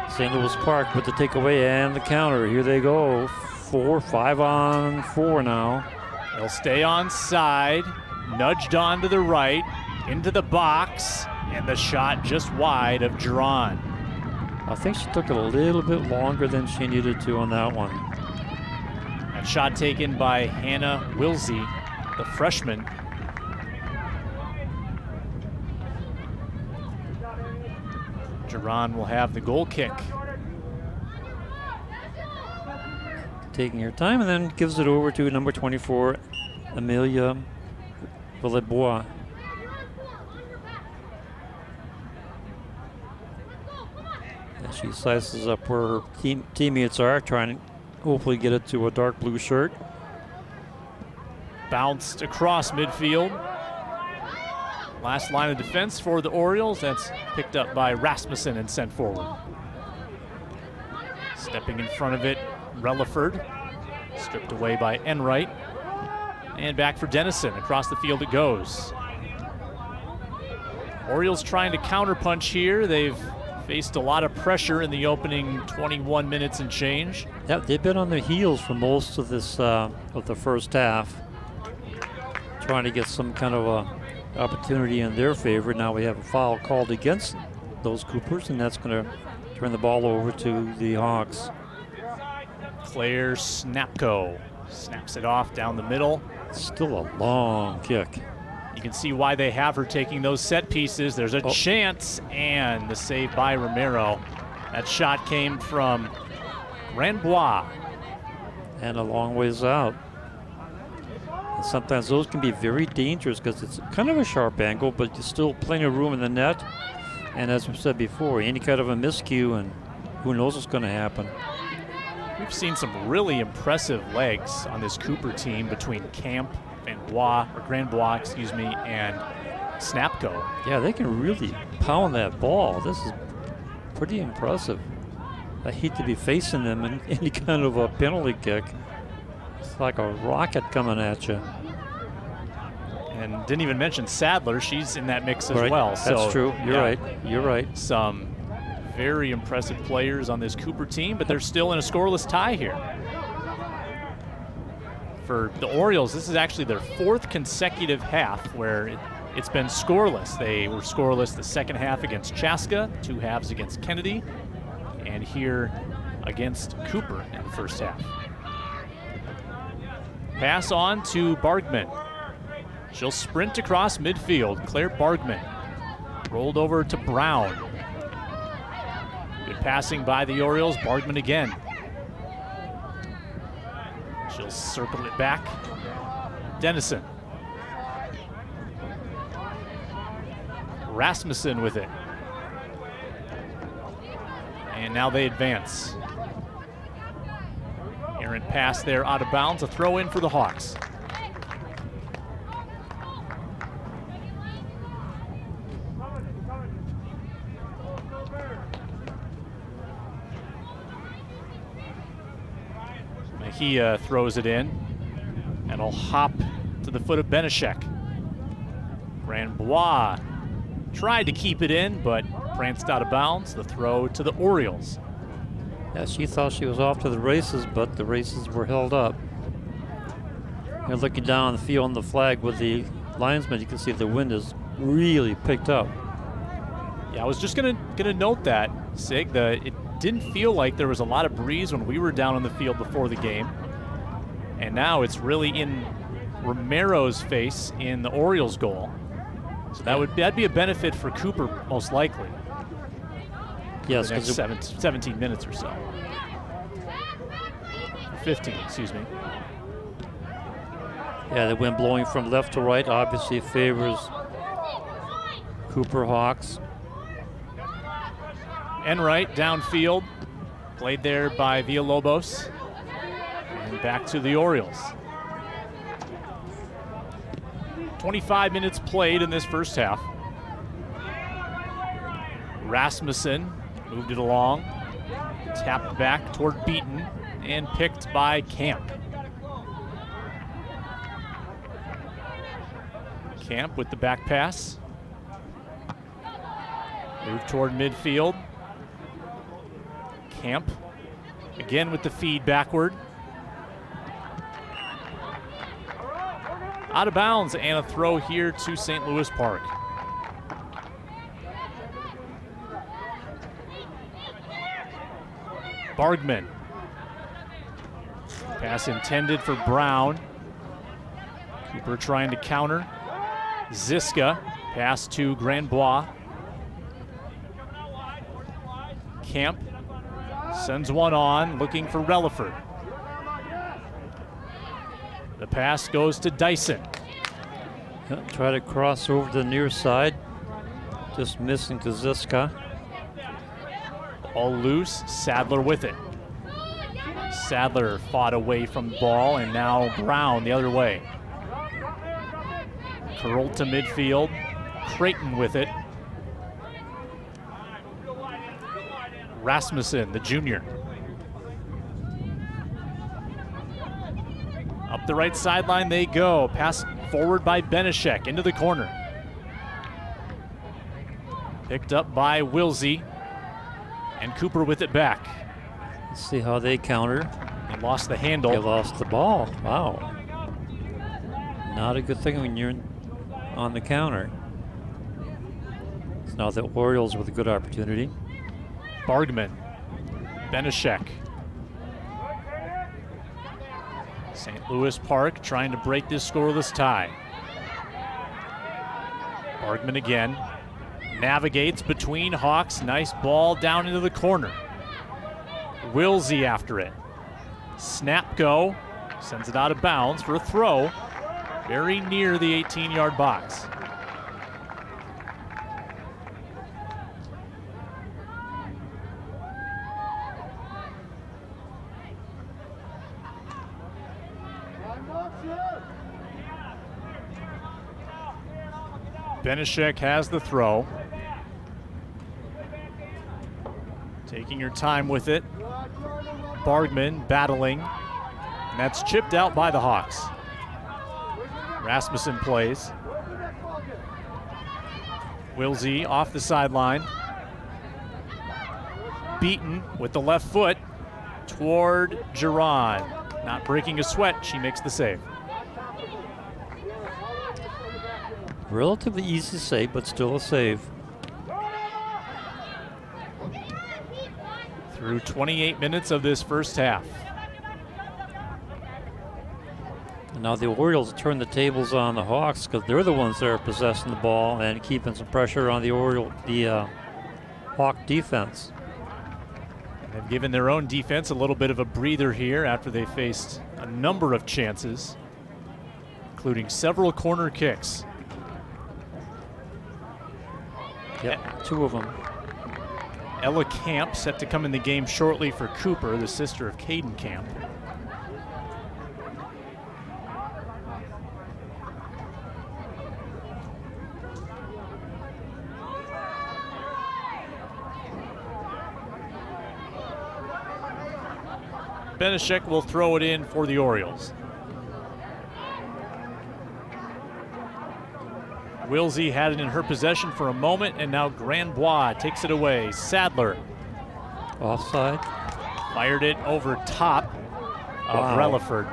St. Louis Park with the takeaway and the counter. Here they go, 5 on 4 now. They'll stay on side, nudged on to the right, into the box, and the shot just wide of Duran. I think she took it a little bit longer than she needed to on that one. That shot taken by Hannah Wilsey, the freshman. Duran will have the goal kick. taking her time, and then gives it over to number 24, Amelia Villebois. And she slices up where her teammates are, trying to hopefully get it to a dark blue shirt. Bounced across midfield. Last line of defense for the Orioles. That's picked up by Rasmussen and sent forward. Stepping in front of it, Relaford. Stripped away by Enright. And back for Dennison. Across the field it goes. Orioles trying to counterpunch here. They've faced a lot of pressure in the opening 21 minutes and change. Yeah, they've been on their heels for most of this of the first half, trying to get some kind of a opportunity in their favor. Now we have a foul called against those Coopers, and that's going to turn the ball over to the Hawks. Claire Snapko snaps it off down the middle. Still a long kick. You can see why they have her taking those set pieces. There's a chance, and the save by Romero. That shot came from Ranbois. And a long ways out. And sometimes those can be very dangerous because it's kind of a sharp angle, but there's still plenty of room in the net. And as we said before, any kind of a miscue, and who knows what's going to happen. We've seen some really impressive legs on this Cooper team between Camp, Grandbois, excuse me, and Snapko. Yeah, they can really pound that ball. This is pretty impressive. I hate to be facing them in any kind of a penalty kick. It's like a rocket coming at you. And didn't even mention Sadler. She's in that mix as well. That's so, true. You're right. You're right. Some very impressive players on this Cooper team, but they're still in a scoreless tie here. For the Orioles, this is actually their fourth consecutive half where it's been scoreless. They were scoreless the second half against Chaska, 2 halves against Kennedy, and here against Cooper in the first half. Pass on to Bargman. She'll sprint across midfield. Claire Bargman rolled over to Brown. Good passing by the Orioles. Bargman again. She'll circle it back. Dennison. Rasmussen with it. And now they advance. Errant pass there out of bounds. A throw in for the Hawks. Mejia throws it in, and it'll hop to the foot of Benishek. Grandbois tried to keep it in, but pranced out of bounds. The throw to the Orioles. Yeah, she thought she was off to the races, but the races were held up. You're looking down on the field on the flag with the linesman. You can see the wind is really picked up. Yeah, I was just gonna note that, Sig. It didn't feel like there was a lot of breeze when we were down on the field before the game, and now it's really in Romero's face in the Orioles goal. So that'd be a benefit for Cooper most likely. Yes, the next 17 minutes or so. 15, excuse me. Yeah, the wind blowing from left to right obviously favors Cooper Hawks. Enright downfield, played there by Villalobos, and back to the Orioles. 25 minutes played in this first half. Rasmussen moved it along, tapped back toward Beaton, and picked by Camp. Camp with the back pass. Move toward midfield. Camp again with the feed backward. Out of bounds, and a throw here to St. Louis Park. Bargman. Pass intended for Brown. Cooper trying to counter. Ziska, pass to Grandbois. Camp sends one on, looking for Relaford. The pass goes to Dyson. Try to cross over to the near side. Just missing to Ziska. All loose, Sadler with it. Sadler fought away from the ball, and now Brown the other way. Curled to midfield, Creighton with it. Rasmussen, the junior. Up the right sideline they go. Pass forward by Benishek into the corner. Picked up by Wilsey. And Cooper with it back. Let's see how they counter. They lost the handle. They lost the ball. Wow. Not a good thing when you're on the counter. It's now the Orioles with a good opportunity. Bargman. Benishek. St. Louis Park trying to break this scoreless tie. Bargman again. Navigates between Hawks. Nice ball down into the corner. Wilsey after it. Snap go. Sends it out of bounds for a throw. Very near the 18-yard box. Benishek has the throw. Taking your time with it. Bargman battling. And that's chipped out by the Hawks. Rasmussen plays. Wilsey off the sideline. Beaten with the left foot toward Giron. Not breaking a sweat, she makes the save. Relatively easy save, but still a save. Through 28 minutes of this first half. And now the Orioles turn the tables on the Hawks because they're the ones that are possessing the ball and keeping some pressure on the Hawk defense. They've given their own defense a little bit of a breather here after they faced a number of chances, including several corner kicks. Yep, 2 of them. Ella Camp set to come in the game shortly for Cooper, the sister of Caden Camp. Benishek will throw it in for the Orioles. Wilsey had it in her possession for a moment, and now Grandbois takes it away. Sadler. Offside. Fired it over top of Relaford.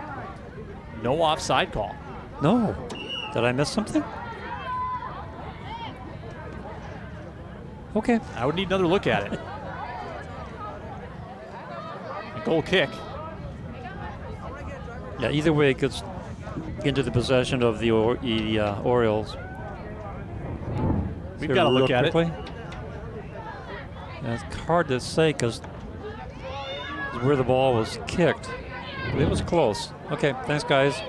No offside call. No. Did I miss something? Okay. I would need another look at it. A goal kick. Yeah, either way it gets into the possession of the Orioles. We've got to look at it. Yeah, it's hard to say because where the ball was kicked. But it was close. Okay, thanks guys.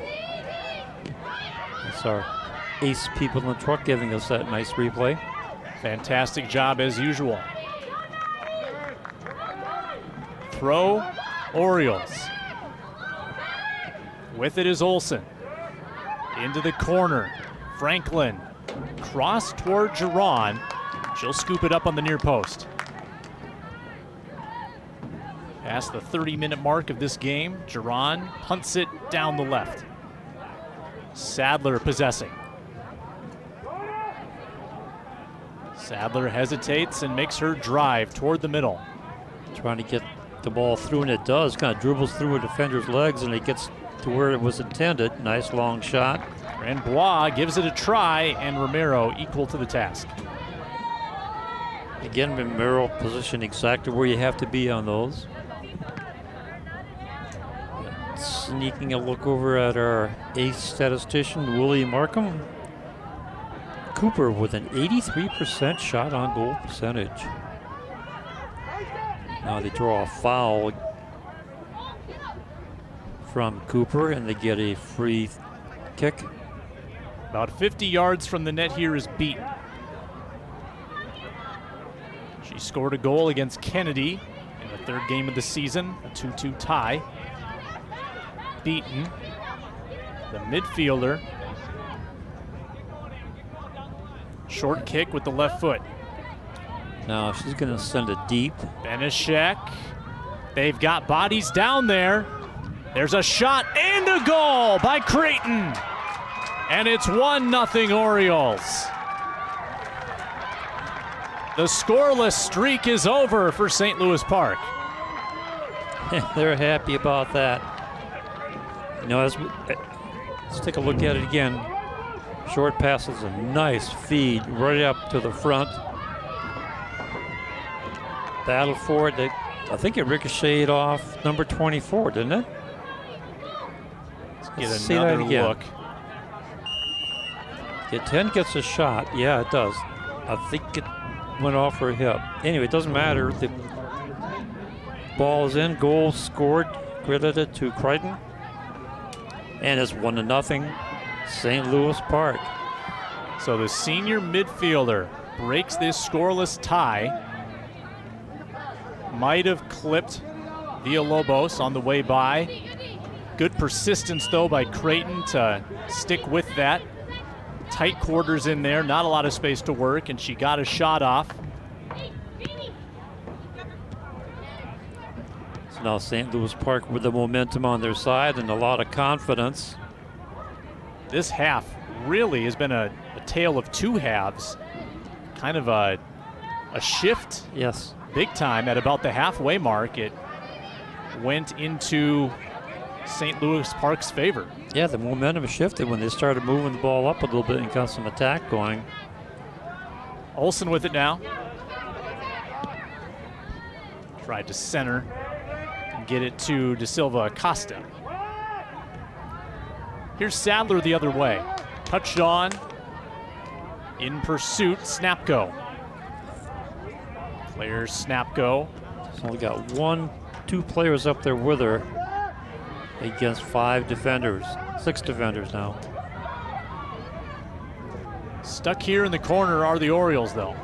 That's our ace people in the truck giving us that nice replay. Fantastic job as usual. Throw, Orioles. With it is Olsen. Into the corner. Franklin. Cross toward Giron. She'll scoop it up on the near post. Past the 30-minute mark of this game, Giron punts it down the left. Sadler possessing. Sadler hesitates and makes her drive toward the middle. Trying to get the ball through, and it does. Kind of dribbles through a defender's legs, and it gets to where it was intended. Nice long shot. Grandbois gives it a try, and Romero equal to the task. Again, Romero positioned exactly where you have to be on those. Sneaking a look over at our ace statistician, Willie Markham. Cooper with an 83% shot on goal percentage. Now they draw a foul from Cooper, and they get a free kick. About 50 yards from the net here is Beaton. She scored a goal against Kennedy in the third game of the season, a 2-2 tie. Beaton, the midfielder. Short kick with the left foot. Now she's going to send it deep. Benishek. They've got bodies down there. There's a shot and a goal by Creighton. And it's 1-0 Orioles. The scoreless streak is over for St. Louis Park. They're happy about that. You know, let's take a look at it again. Short passes, a nice feed right up to the front. Battle for it. I think it ricocheted off number 24, didn't it? Let's get another look. Yeah, 10 gets a shot. Yeah, it does. I think it went off her hip. Anyway, it doesn't matter. The ball is in. Goal scored. Credited to Creighton. And it's 1-0 St. Louis Park. So the senior midfielder breaks this scoreless tie. Might have clipped Villalobos on the way by. Good persistence, though, by Creighton to stick with that. Tight quarters in there, not a lot of space to work, and she got a shot off. So now St. Louis Park with the momentum on their side and a lot of confidence. This half really has been a tale of two halves. Kind of a shift. Yes. Big time at about the halfway mark. It went into St. Louis Park's favor. Yeah, the momentum shifted when they started moving the ball up a little bit and got some attack going. Olsen with it now. Tried to center and get it to De Silva Acosta. Here's Sadler the other way. Touched on. In pursuit, Snapko. Players Snapko. She's only got 2 players up there with her against 5 defenders, 6 defenders now. Stuck here in the corner are the Orioles, though.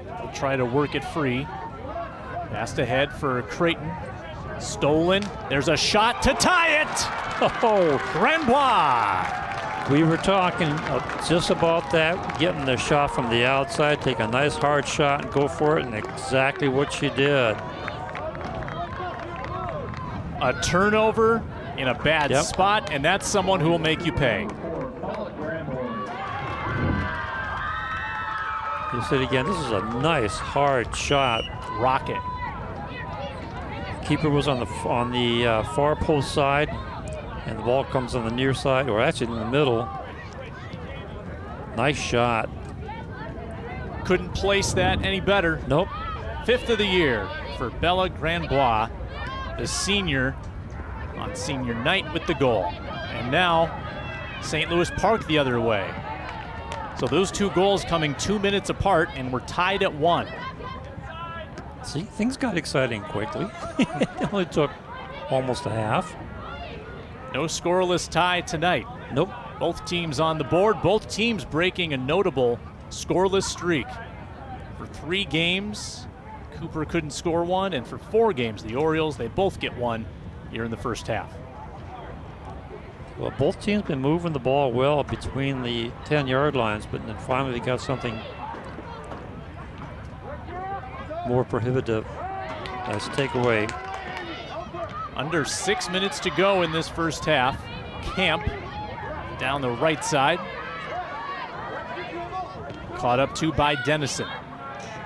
They'll try to work it free. Passed ahead for Creighton. Stolen. There's a shot to tie it. Oh, Granbois. We were talking just about that, getting the shot from the outside, take a nice hard shot and go for it, and exactly what she did. A turnover in a bad spot, and that's someone who will make you pay. You said again, this is a nice hard shot. Rocket. Keeper was on the far post side, and the ball comes on the near side, or actually in the middle. Nice shot. Couldn't place that any better. Nope. 5th of the year for Bella Granbois, the senior on senior night with the goal. And now St. Louis Park the other way. So those 2 goals coming 2 minutes apart, and we're tied at 1. See, things got exciting quickly. It only took almost a half. No scoreless tie tonight. Nope. Both teams on the board, both teams breaking a notable scoreless streak. For 3 games, Cooper couldn't score one, and for 4 games, the Orioles, they both get one here in the first half. Well, both teams been moving the ball well between the 10-yard lines, but then finally they got something more prohibitive. Nice takeaway. Under 6 minutes to go in this first half. Camp down the right side. Caught up to by Dennison.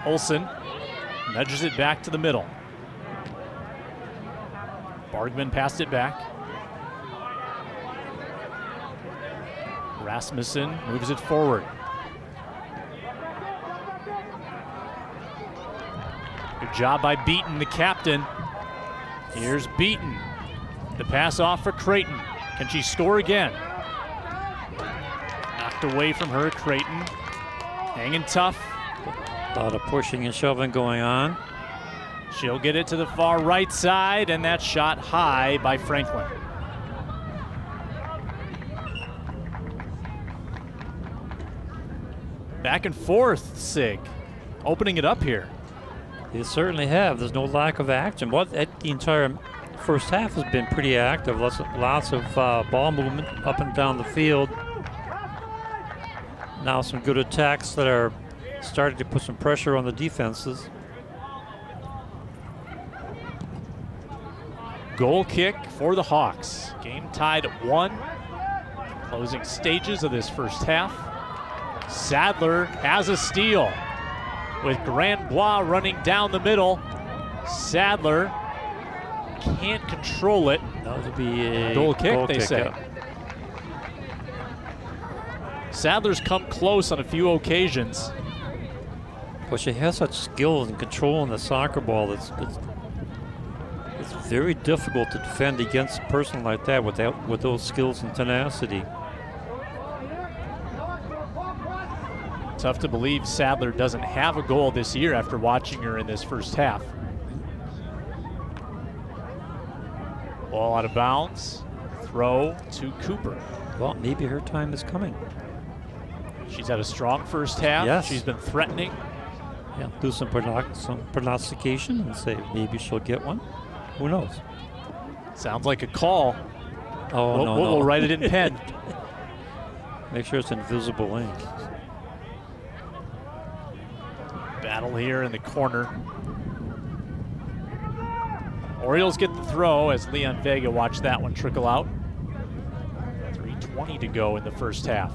Olsen nudges it back to the middle. Bargman passed it back. Rasmussen moves it forward. Good job by Beaton, the captain. Here's Beaton. The pass off for Creighton. Can she score again? Knocked away from her, Creighton. Hanging tough. A lot of pushing and shoving going on. She'll get it to the far right side, and that's shot high by Franklin. Back and forth, Sig. Opening it up here. They certainly have. There's no lack of action. The entire first half has been pretty active. Lots of ball movement up and down the field. Now some good attacks that are starting to put some pressure on the defenses. Goal kick for the Hawks. Game tied at 1. Closing stages of this first half. Sadler has a steal with Grandbois running down the middle. Sadler can't control it. That would be a goal kick, they say. Yeah. Sadler's come close on a few occasions. But she has such skill and control in the soccer ball. It's very difficult to defend against a person like that with those skills and tenacity. Tough to believe Sadler doesn't have a goal this year after watching her in this first half. Ball out of bounds. Throw to Cooper. Well, maybe her time is coming. She's had a strong first half. Yes. She's been threatening. Yeah, do some prognostication and say maybe she'll get one. Who knows? Sounds like a call. Oh, no. We'll write it in pen. Make sure it's invisible ink. Battle here in the corner. Orioles get the throw as Leon Vega watched that one trickle out. 3:20 to go in the first half.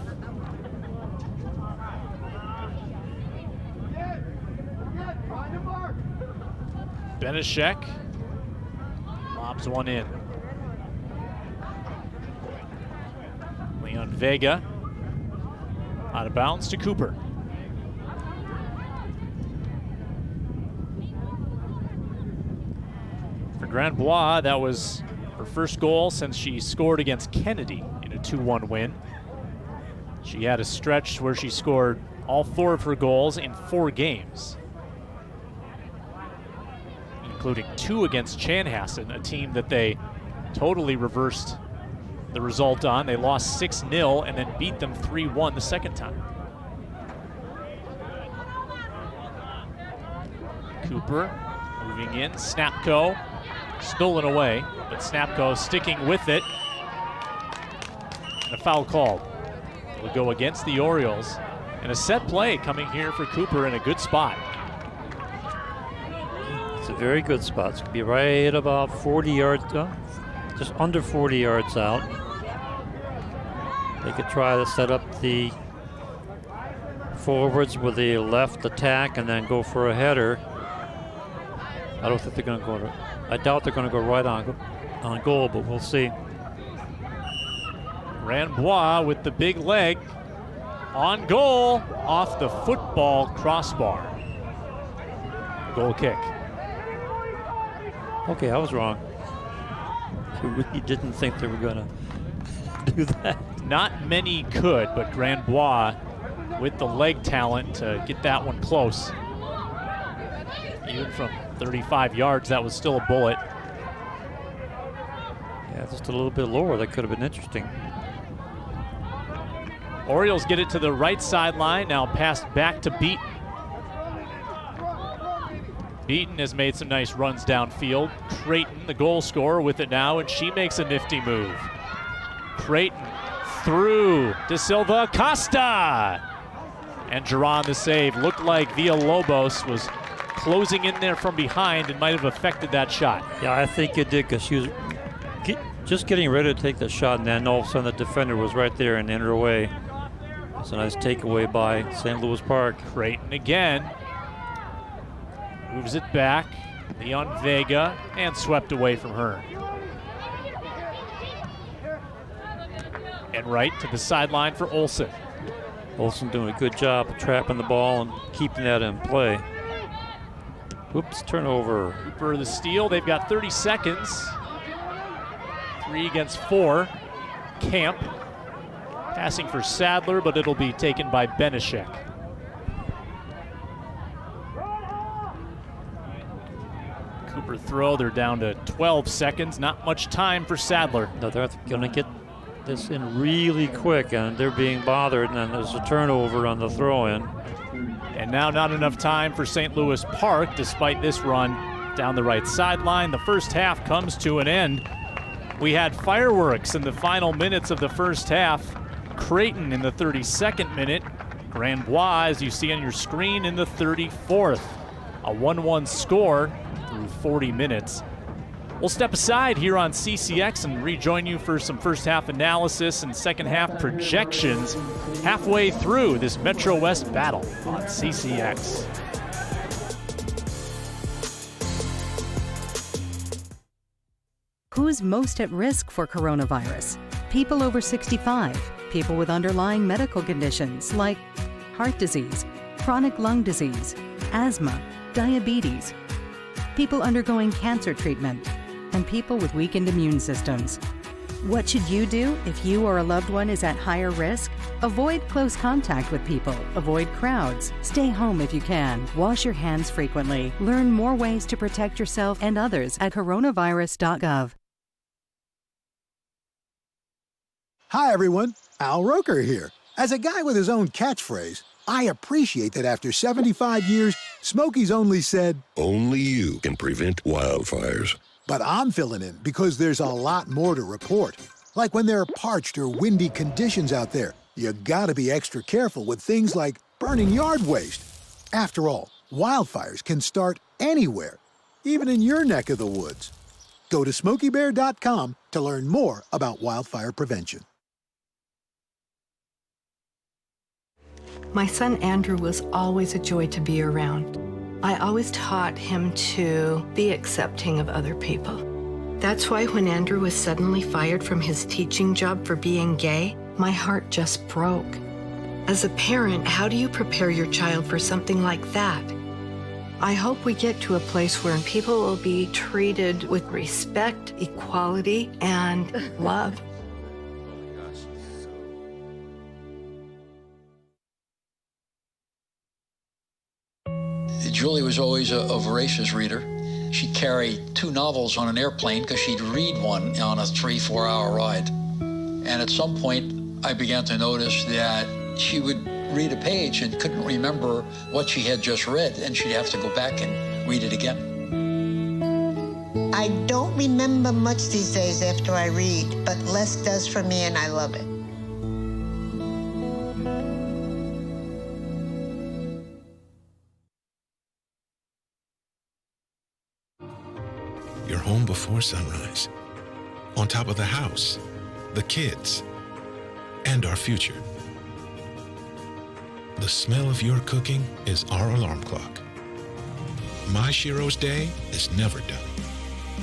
Benishek lobs one in. Leon Vega out of bounds to Cooper. For Grandbois, that was her first goal since she scored against Kennedy in a 2-1 win. She had a stretch where she scored all 4 of her goals in 4 games, including 2 against Chanhassen, a team that they totally reversed the result on. They lost 6-0 and then beat them 3-1 the second time. Cooper moving in, Snapco stolen away, but Snapco sticking with it. And a foul called. Will go against the Orioles. And a set play coming here for Cooper in a good spot. It's a very good spot. It's going to be right about 40 yards, just under 40 yards out. They could try to set up the forwards with the left attack and then go for a header. I don't think they're going to go to, I doubt they're going to go right on goal, but we'll see. Grandbois with the big leg on goal off the football crossbar. Goal kick. Okay, I was wrong. I really didn't think they were going to do that. Not many could, but Grandbois with the leg talent to get that one close. Even from 35 yards, that was still a bullet. Yeah, just a little bit lower. That could have been interesting. Orioles get it to the right sideline, now passed back to Beaton. Beaton has made some nice runs downfield. Creighton, the goal scorer, with it now, and she makes a nifty move. Creighton through De Silva, Costa! And Geron the save. Looked like Villalobos was closing in there from behind and might have affected that shot. Yeah, I think it did, because she was just getting ready to take the shot, and then all of a sudden the defender was right there and in her way. It's a nice takeaway by St. Louis Park. Creighton again. Moves it back. Leon Vega, and swept away from her. And right to the sideline for Olsen. Olsen doing a good job of trapping the ball and keeping that in play. Whoops, turnover. Cooper the steal. They've got 30 seconds. 3 against 4. Camp passing for Sadler, but it'll be taken by Benishek. Cooper throw. They're down to 12 seconds. Not much time for Sadler. No, they're going to get this in really quick, and they're being bothered, and then there's a turnover on the throw-in. And now not enough time for St. Louis Park, despite this run down the right sideline. The first half comes to an end. We had fireworks in the final minutes of the first half. Creighton in the 32nd minute. Grandbois, as you see on your screen, in the 34th. A 1-1 score through 40 minutes. We'll step aside here on CCX and rejoin you for some first half analysis and second half projections halfway through this Metro West battle on CCX. Who's most at risk for coronavirus? People over 65, people with underlying medical conditions like heart disease, chronic lung disease, asthma, diabetes, people undergoing cancer treatment, and people with weakened immune systems. What should you do if you or a loved one is at higher risk? Avoid close contact with people, avoid crowds, stay home if you can, wash your hands frequently. Learn more ways to protect yourself and others at coronavirus.gov. Hi, everyone. Al Roker here. As a guy with his own catchphrase, I appreciate that after 75 years, Smokey's only said, "Only you can prevent wildfires." But I'm filling in because there's a lot more to report. Like when there are parched or windy conditions out there, you gotta be extra careful with things like burning yard waste. After all, wildfires can start anywhere, even in your neck of the woods. Go to SmokeyBear.com to learn more about wildfire prevention. My son Andrew was always a joy to be around. I always taught him to be accepting of other people. That's why when Andrew was suddenly fired from his teaching job for being gay, my heart just broke. As a parent, how do you prepare your child for something like that? I hope we get to a place where people will be treated with respect, equality, and love. Julie was always a voracious reader. She'd carry 2 novels on an airplane because she'd read one on a 3-4 hour ride. And at some point, I began to notice that she would read a page and couldn't remember what she had just read, and she'd have to go back and read it again. I don't remember much these days after I read, but less does for me, and I love it. You're home before sunrise, on top of the house, the kids, and our future. The smell of your cooking is our alarm clock. My Shiro's day is never done.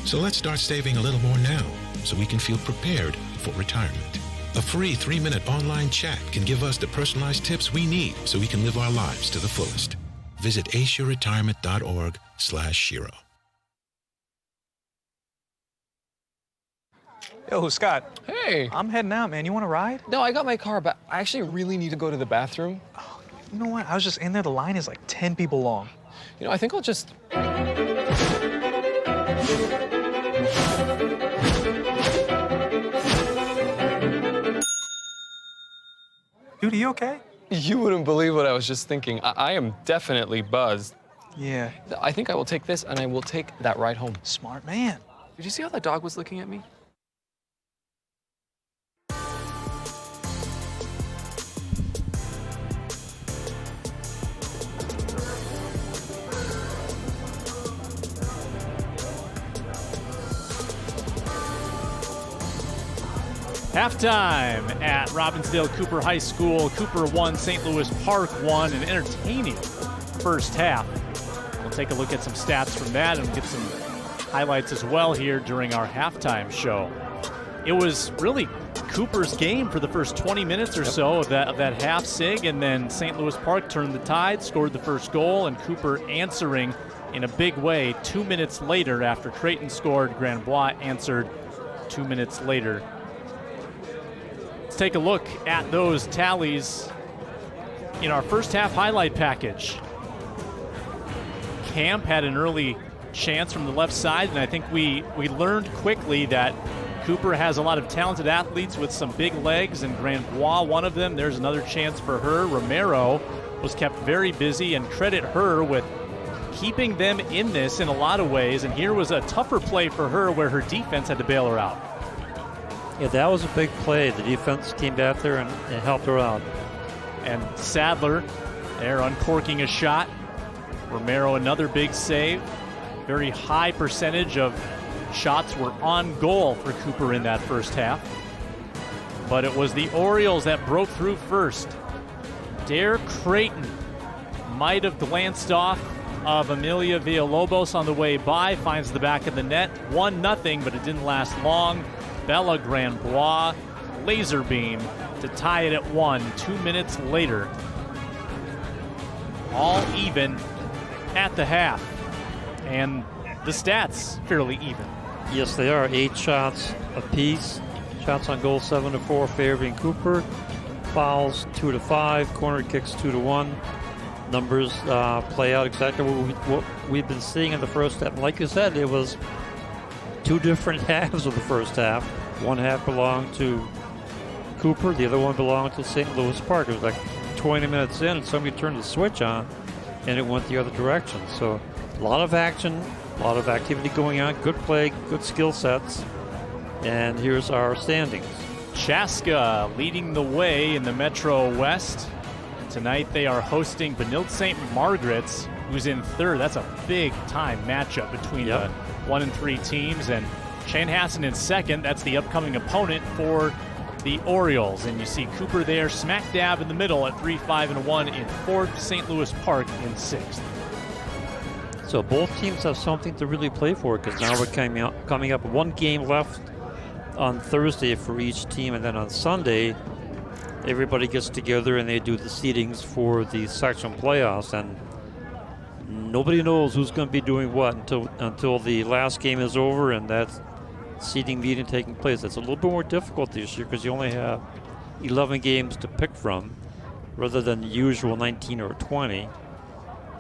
So let's start saving a little more now so we can feel prepared for retirement. A free 3-minute online chat can give us the personalized tips we need so we can live our lives to the fullest. Visit aceyourretirement.org/Shiro. Yo, Scott. Hey. I'm heading out, man. You want to ride? No, I got my car, but I actually really need to go to the bathroom. Oh, you know what? I was just in there. The line is like 10 people long. You know, I think I'll just... Dude, are you okay? You wouldn't believe what I was just thinking. I am definitely buzzed. Yeah. I think I will take this, and I will take that ride home. Smart man. Did you see how that dog was looking at me? Halftime at Robbinsdale Cooper High School. Cooper 1, St. Louis Park 1. An entertaining first half. We'll take a look at some stats from that and get some highlights as well here during our halftime show. It was really Cooper's game for the first 20 minutes or so of that half sig, and then St. Louis Park turned the tide, scored the first goal, and Cooper answering in a big way 2 minutes later after Creighton scored. Grandbois answered 2 minutes later. Let's take a look at those tallies in our first half highlight package. Camp had an early chance from the left side, and I think we learned quickly that Cooper has a lot of talented athletes with some big legs, and Grandbois, one of them. There's another chance for her. Romero was kept very busy, and credit her with keeping them in this in a lot of ways. And here was a tougher play for her where her defense had to bail her out. Yeah, that was a big play. The defense came back there and helped her out. And Sadler there uncorking a shot. Romero another big save. Very high percentage of shots were on goal for Cooper in that first half. But it was the Orioles that broke through first. Dare Creighton might have glanced off of Amelia Villalobos on the way by, finds the back of the net. 1-0, but it didn't last long. Bella Grandbois, laser beam to tie it at 1 2 minutes later. All even at the half. And the stats fairly even. Yes, they are. 8 shots apiece. Shots on goal 7-4 favoring Cooper. Fouls 2-5. Corner kicks 2-1. Numbers play out exactly what we've been seeing in the first half. Like you said, it was 2 different halves of the first half. One half belonged to Cooper. The other one belonged to St. Louis Park. It was like 20 minutes in, and somebody turned the switch on, and it went the other direction. So a lot of action, a lot of activity going on. Good play, good skill sets. And here's our standings. Chaska leading the way in the Metro West. Tonight they are hosting Benilde-St. Margaret's, who's in third. That's a big-time matchup between the 1 and 3 teams. And Chanhassen in second. That's the upcoming opponent for the Orioles. And you see Cooper there smack dab in the middle at 3-5-1 in fourth. St. Louis Park in sixth. So both teams have something to really play for, because now we're coming up 1 game left on Thursday for each team, and then on Sunday everybody gets together and they do the seedings for the section playoffs, and nobody knows who's going to be doing what until the last game is over and that seeding meeting taking place. It's a little bit more difficult this year because you only have 11 games to pick from rather than the usual 19 or 20.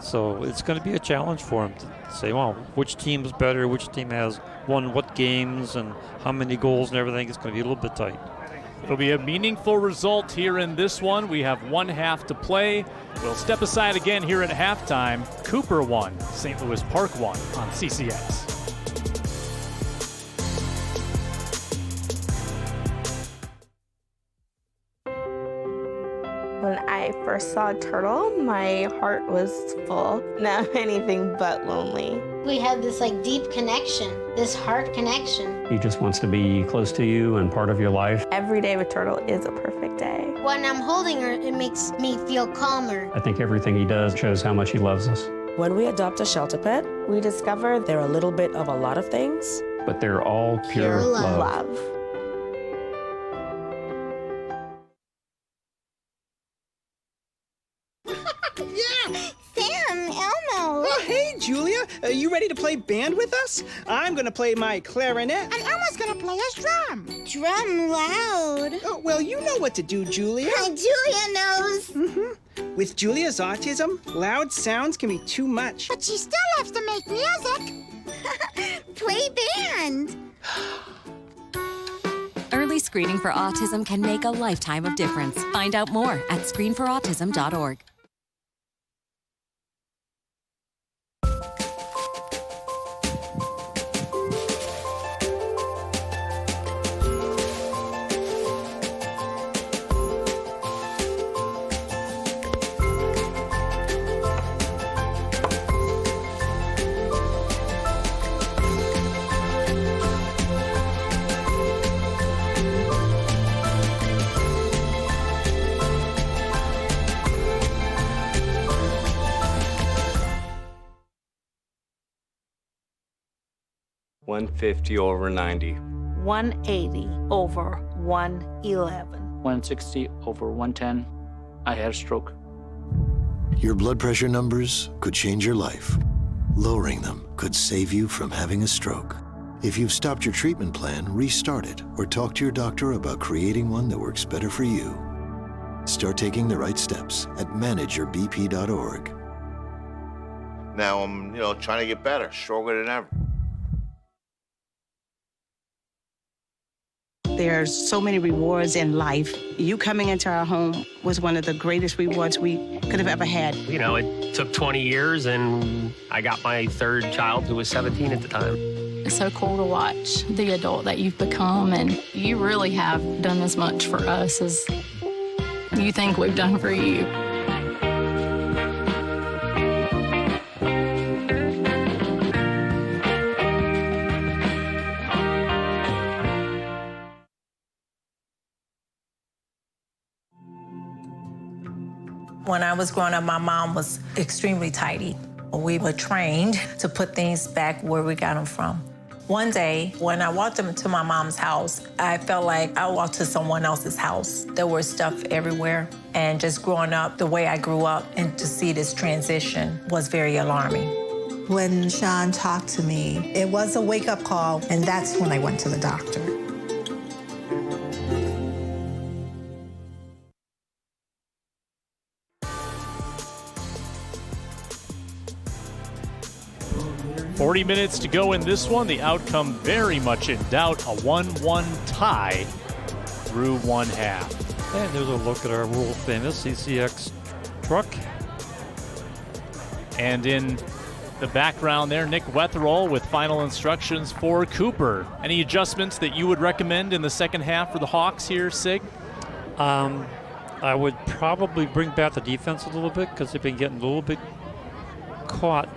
So it's going to be a challenge for them to say, well, which team's better, which team has won what games, and how many goals and everything. It's going to be a little bit tight. It'll be a meaningful result here in this one. We have 1 half to play. We'll step aside again here at halftime. Cooper 1, St. Louis Park 1 on CCX. When I first saw a turtle, my heart was full. Now anything but lonely. We have this deep connection, this heart connection. He just wants to be close to you and part of your life. Every day with Turtle is a perfect day. When I'm holding her, it makes me feel calmer. I think everything he does shows how much he loves us. When we adopt a shelter pet, we discover they're a little bit of a lot of things. But they're all pure love. Julia, are you ready to play band with us? I'm gonna play my clarinet. And Elmo's gonna play his drum. Drum loud. Oh, well, you know what to do, Julia. Julia knows. Mm-hmm. With Julia's autism, loud sounds can be too much. But she still loves to make music. Play band. Early screening for autism can make a lifetime of difference. Find out more at screenforautism.org. (150/90). 180 over 111. 160 over 110. I had a stroke. Your blood pressure numbers could change your life. Lowering them could save you from having a stroke. If you've stopped your treatment plan, restart it or talk to your doctor about creating one that works better for you. Start taking the right steps at manageyourbp.org. Now I'm, trying to get better, stronger than ever. There's so many rewards in life. You coming into our home was one of the greatest rewards we could have ever had. You know, it took 20 years, and I got my third child, who was 17 at the time. It's so cool to watch the adult that you've become, and you really have done as much for us as you think we've done for you. When I was growing up, my mom was extremely tidy. We were trained to put things back where we got them from. One day, when I walked into my mom's house, I felt like I walked to someone else's house. There was stuff everywhere. And just growing up the way I grew up, and to see this transition was very alarming. When Sean talked to me, it was a wake-up call, and that's when I went to the doctor. .40 minutes to go in this one. The outcome very much in doubt. A 1-1 tie through one half. And there's a look at our world famous CCX truck. And in the background there, Nick Wetherall with final instructions for Cooper. Any adjustments that you would recommend in the second half for the Hawks here, Sig? I would probably bring back the defense a little bit, because they've been getting a little bit caught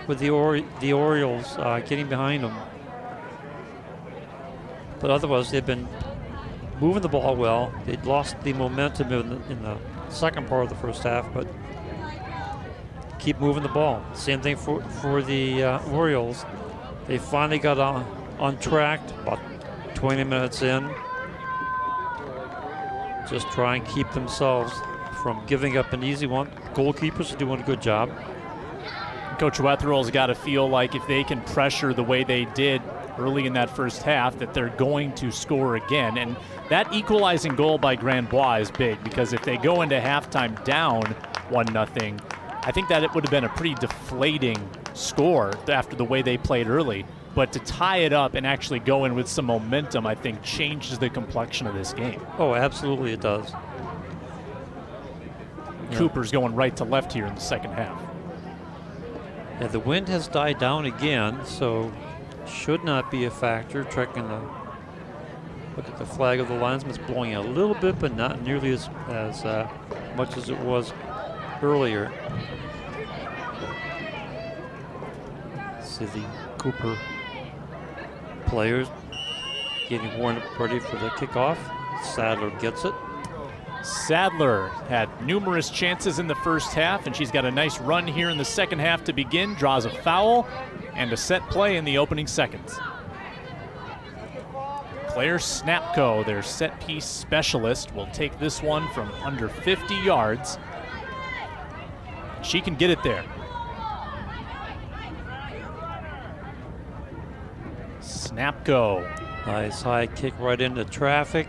with the Orioles getting behind them. But otherwise, they've been moving the ball well. They'd lost the momentum in the second part of the first half, but keep moving the ball. Same thing for the Orioles. They finally got on track about 20 minutes in. Just try and keep themselves from giving up an easy one. Goalkeepers are doing a good job. Coach Wetherall's got to feel like if they can pressure the way they did early in that first half, that they're going to score again. And that equalizing goal by Grandbois is big, because if they go into halftime down 1-0, I think that it would have been a pretty deflating score after the way they played early. But to tie it up and actually go in with some momentum, I think changes the complexion of this game. Oh, absolutely it does. Cooper's going right to left here in the second half. Yeah, the wind has died down again, so should not be a factor. Checking the look at the flag of the linesman. It's blowing a little bit, but not nearly as much as it was earlier. See the Cooper players getting warmed up ready for the kickoff. Sadler gets it. Sadler had numerous chances in the first half, and she's got a nice run here in the second half to begin. Draws a foul and a set play in the opening seconds. Claire Snapko, their set piece specialist, will take this one from under 50 yards. She can get it there. Snapko. Nice high kick right into traffic.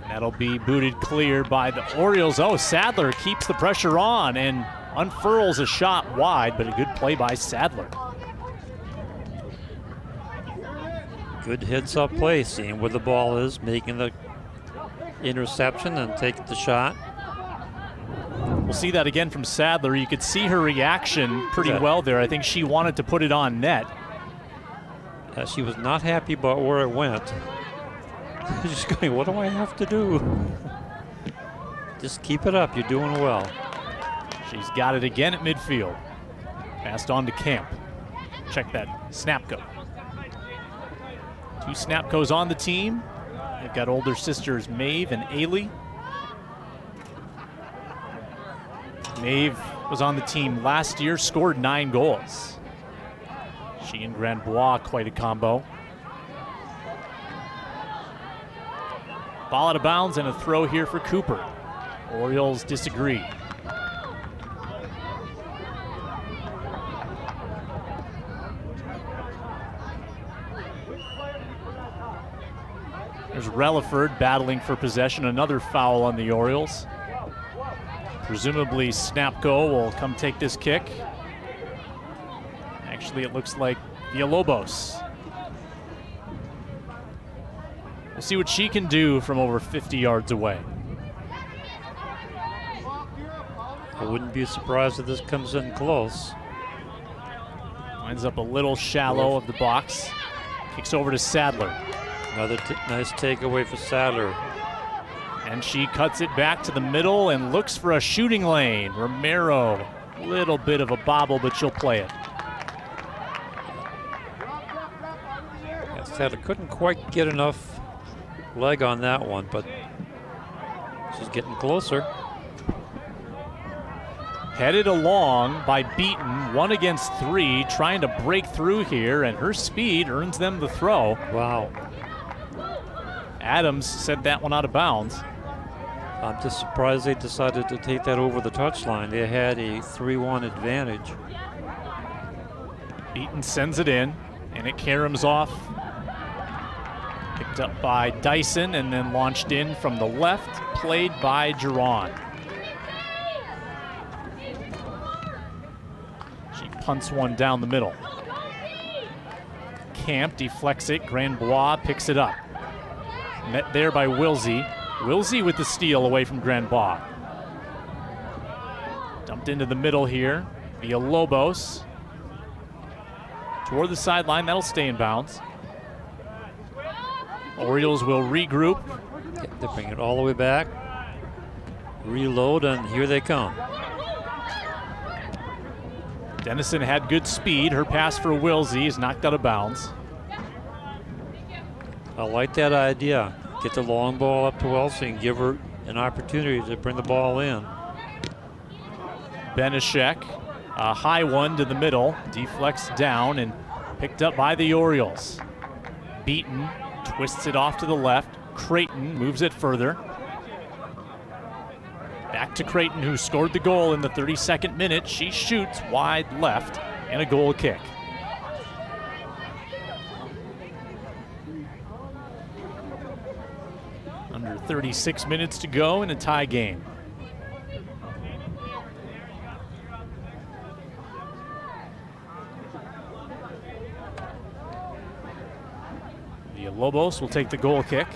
That'll be booted clear by the Orioles. Oh, Sadler keeps the pressure on and unfurls a shot wide, but a good play by Sadler. Good heads-up play, seeing where the ball is, making the interception and taking the shot. We'll see that again from Sadler. You could see her reaction pretty well there. I think she wanted to put it on net. She was not happy about where it went. She's going, what do I have to do? Just keep it up, you're doing well. She's got it again at midfield. Passed on to Camp. Check that, Snapko. Two Snapkos on the team. They've got older sisters Maeve and Ailey. Maeve was on the team last year, scored 9 goals. She and Grandbois, quite a combo. Ball out of bounds and a throw here for Cooper. Orioles disagree. There's Relaford battling for possession. Another foul on the Orioles. Presumably Snapko will come take this kick. Actually, it looks like Villalobos. We'll see what she can do from over 50 yards away. I wouldn't be surprised if this comes in close. Lines up a little shallow of the box. Kicks over to Sadler. Another nice takeaway for Sadler. And she cuts it back to the middle and looks for a shooting lane. Romero, a little bit of a bobble, but she'll play it. Yeah, Sadler couldn't quite get enough leg on that one, but she's getting closer. Headed along by Beaton, 1 against 3, trying to break through here, and her speed earns them the throw. Wow. Adams sent that one out of bounds. I'm just surprised they decided to take that over the touchline. They had a 3-1 advantage. Beaton sends it in, and it caroms off. Picked up by Dyson, and then launched in from the left, played by Giron. She punts one down the middle. Camp deflects it, Grandbois picks it up. Met there by Wilsey. Wilsey with the steal away from Grandbois. Dumped into the middle here via Lobos. Toward the sideline, that'll stay in bounds. Orioles will regroup. They bring it all the way back. Reload, and here they come. Dennison had good speed. Her pass for Wilsey is knocked out of bounds. I like that idea. Get the long ball up to Wilsey and give her an opportunity to bring the ball in. Benishek, a high one to the middle, deflects down and picked up by the Orioles. Beaton twists it off to the left. Creighton moves it further. Back to Creighton, who scored the goal in the 32nd minute. She shoots wide left and a goal kick. Under 36 minutes to go in a tie game. Villalobos will take the goal kick.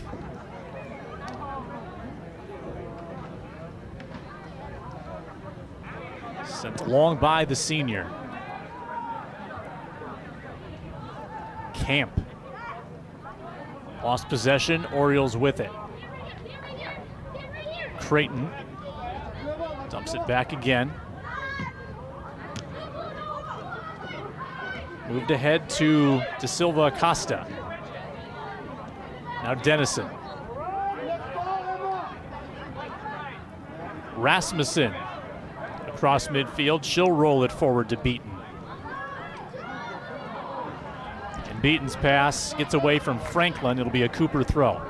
Sent along by the senior. Camp. Lost possession, Orioles with it. Creighton dumps it back again. Moved ahead to De Silva Acosta. Now Dennison. Rasmussen across midfield. She'll roll it forward to Beaton. And Beaton's pass gets away from Franklin. It'll be a Cooper throw.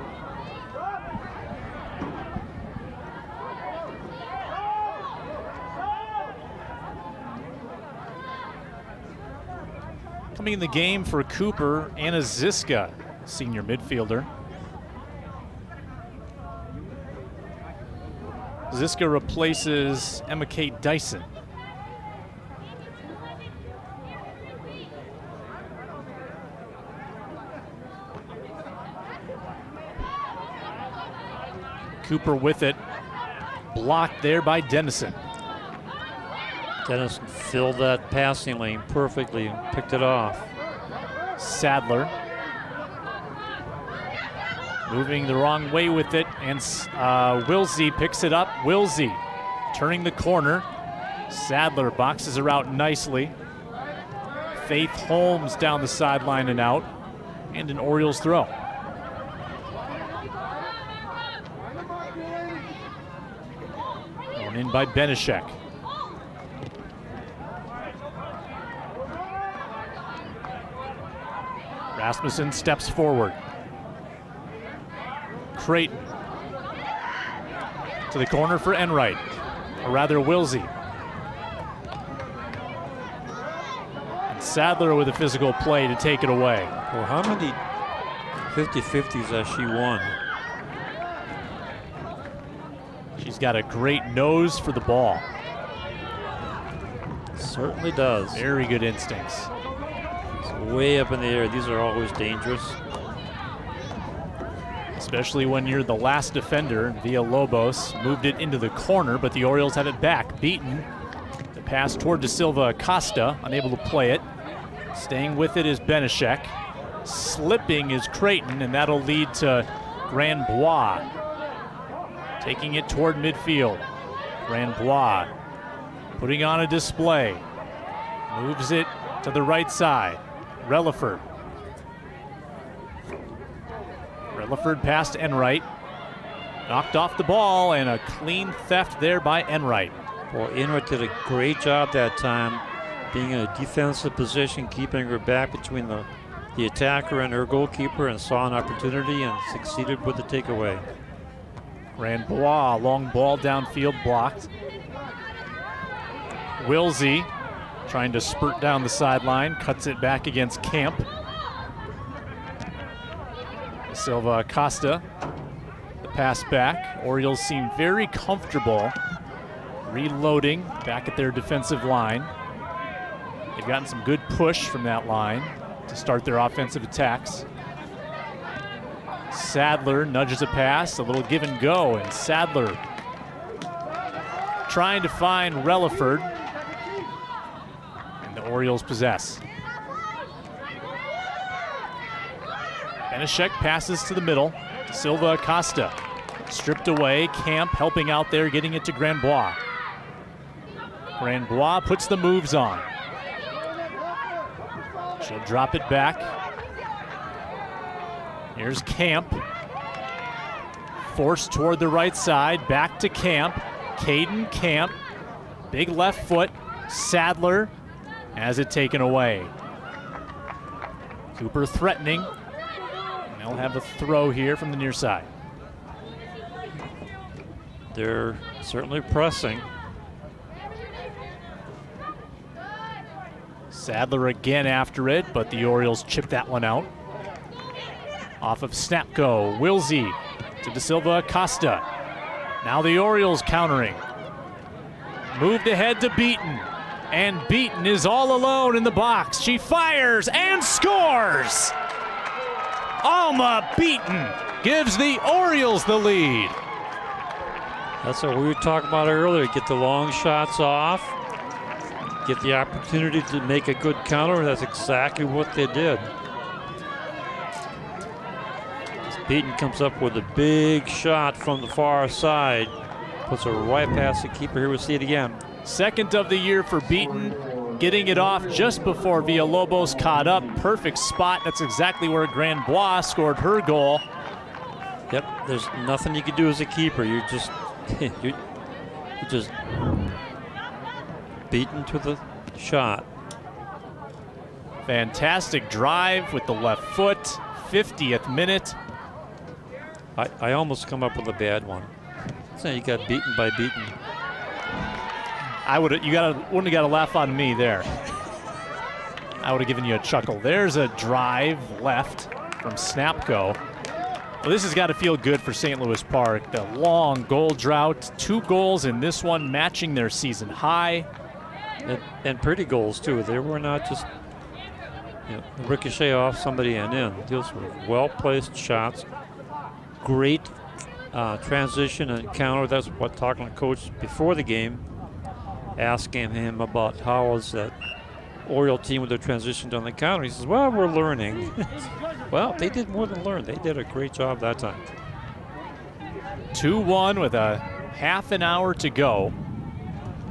Coming in the game for Cooper, Anna Ziska, senior midfielder. Ziska replaces Emma Kate Dyson. Cooper with it, blocked there by Dennison. Dennison filled that passing lane perfectly and picked it off. Sadler moving the wrong way with it, and Wilsey picks it up. Wilsey turning the corner. Sadler boxes her out nicely. Faith Holmes down the sideline and out, and an Orioles throw. Thrown in by Benishek. Rasmussen steps forward. Creighton to the corner for Enright, or rather Wilsey. And Sadler with a physical play to take it away. Well, how many 50-50s has she won? She's got a great nose for the ball. Certainly does. Very good instincts. It's way up in the air. These are always dangerous. especially when you're the last defender. Villalobos moved it into the corner, but the Orioles have it back. Beaton, the pass toward De Silva Acosta, unable to play it. Staying with it is Benishek. Slipping is Creighton, and that'll lead to Grandbois. Taking it toward midfield. Grandbois putting on a display. Moves it to the right side. Relaford. Relaford past Enright. Knocked off the ball, and a clean theft there by Enright. Well, Enright did a great job that time, being in a defensive position, keeping her back between the attacker and her goalkeeper, and saw an opportunity and succeeded with the takeaway. Grandbois, long ball downfield, blocked. Wilsey trying to spurt down the sideline, cuts it back against Camp. Silva Acosta, the pass back. Orioles seem very comfortable reloading back at their defensive line. They've gotten some good push from that line to start their offensive attacks. Sadler nudges a pass, a little give and go, and Sadler trying to find Relaford, and the Orioles possess. Benishek passes to the middle. Silva Acosta stripped away. Camp helping out there, getting it to Grandbois. Grandbois puts the moves on. She'll drop it back. Here's Camp. Forced toward the right side. Back to Camp. Caden Camp. Big left foot. Sadler has it taken away. Cooper threatening. And they'll have a throw here from the near side. They're certainly pressing. Sadler again after it, but the Orioles chip that one out. Off of Snapco, Wilsey to De Silva Acosta. Now the Orioles countering. Moved ahead to Beaton, and Beaton is all alone in the box. She fires and scores! Alma Beaton gives the Orioles the lead. That's what we were talking about earlier. Get the long shots off, get the opportunity to make a good counter, and that's exactly what they did. Beaton comes up with a big shot from the far side. Puts it right past the keeper. Here we see it again. Second of the year for Beaton, getting it off just before Villalobos caught up. Perfect spot. That's exactly where Grandbois scored her goal. Yep, there's nothing you can do as a keeper. You just you just Beaton to the shot. Fantastic drive with the left foot. 50th minute. I almost come up with a bad one. So you got beaten by Beaton. Wouldn't have got a laugh on me there. I would have given you a chuckle. There's a drive left from Snapco. Well, this has got to feel good for St. Louis Park. The long goal drought, 2 goals in this one, matching their season high. And pretty goals too. They were not just ricochet off somebody and in. Those were well-placed shots. Great transition and counter. That's what talking to coach before the game, asking him about how was that Oriole team with their transition on the counter. He says, well, we're learning. Well, they did more than learn. They did a great job that time. 2-1 with a half an hour to go.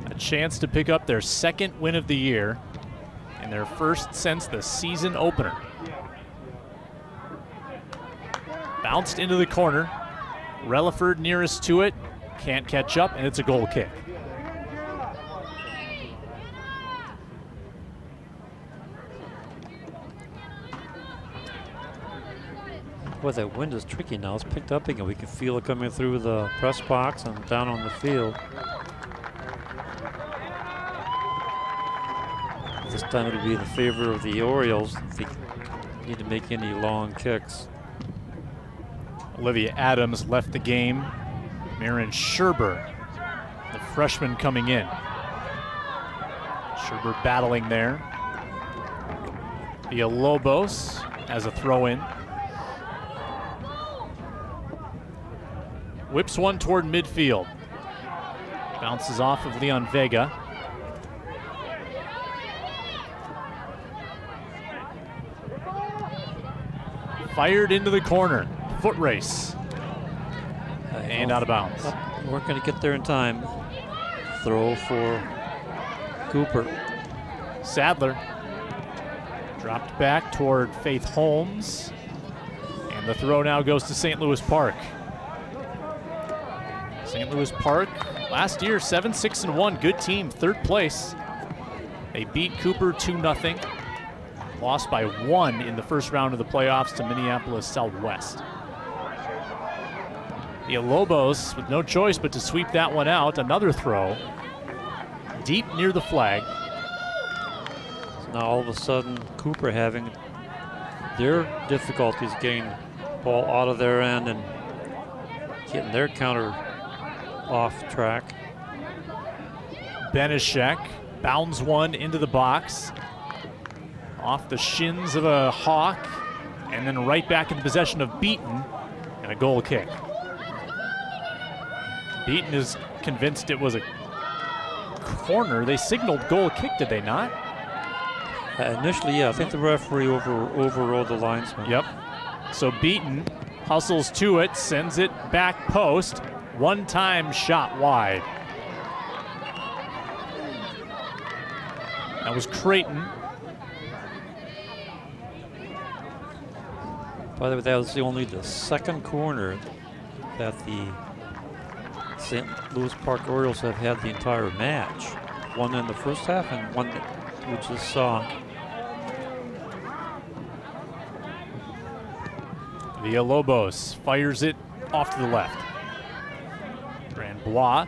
A chance to pick up their second win of the year and their first since the season opener. Bounced into the corner. Relaford nearest to it. Can't catch up, and it's a goal kick. Boy, that wind is tricky now. It's picked up again. We can feel it coming through the press box and down on the field. This time it'll be in the favor of the Orioles if they need to make any long kicks. Olivia Adams left the game. Marin Scherber, the freshman, coming in. Scherber battling there. Villalobos as a throw-in. Whips one toward midfield. Bounces off of Leon Vega. Fired into the corner. Foot race. And out of bounds. Weren't going to get there in time. Throw for Cooper. Sadler dropped back toward Faith Holmes. And the throw now goes to St. Louis Park. St. Louis Park, last year 7-6-1, good team, third place. They beat Cooper 2-0. Lost by 1 in the first round of the playoffs to Minneapolis Southwest. The Lobos with no choice but to sweep that one out. Another throw deep near the flag. So now all of a sudden Cooper having their difficulties getting the ball out of their end and getting their counter off track. Benishek bounds one into the box. Off the shins of a Hawk, and then right back in possession of Beaton, and a goal kick. Beaton is convinced it was a corner. They signaled goal kick, did they not? Initially, yeah. I think the referee overrode the linesman. Yep. So Beaton hustles to it, sends it back post. One-time shot wide. That was Creighton. By the way, that was only the second corner that the St. Louis Park Orioles have had the entire match. One in the first half and one that we just saw. Villalobos fires it off to the left. Grandbois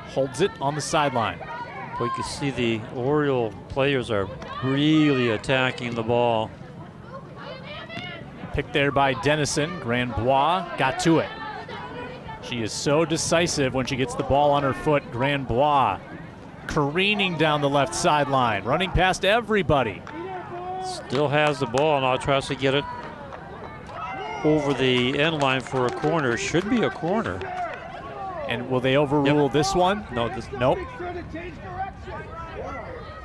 holds it on the sideline. But you can see the Oriole players are really attacking the ball. Picked there by Dennison. Grandbois got to it. She is so decisive when she gets the ball on her foot. Grandbois careening down the left sideline, running past everybody. Still has the ball, now tries to get it over the end line for a corner. Should be a corner. And will they overrule this one? No, nope.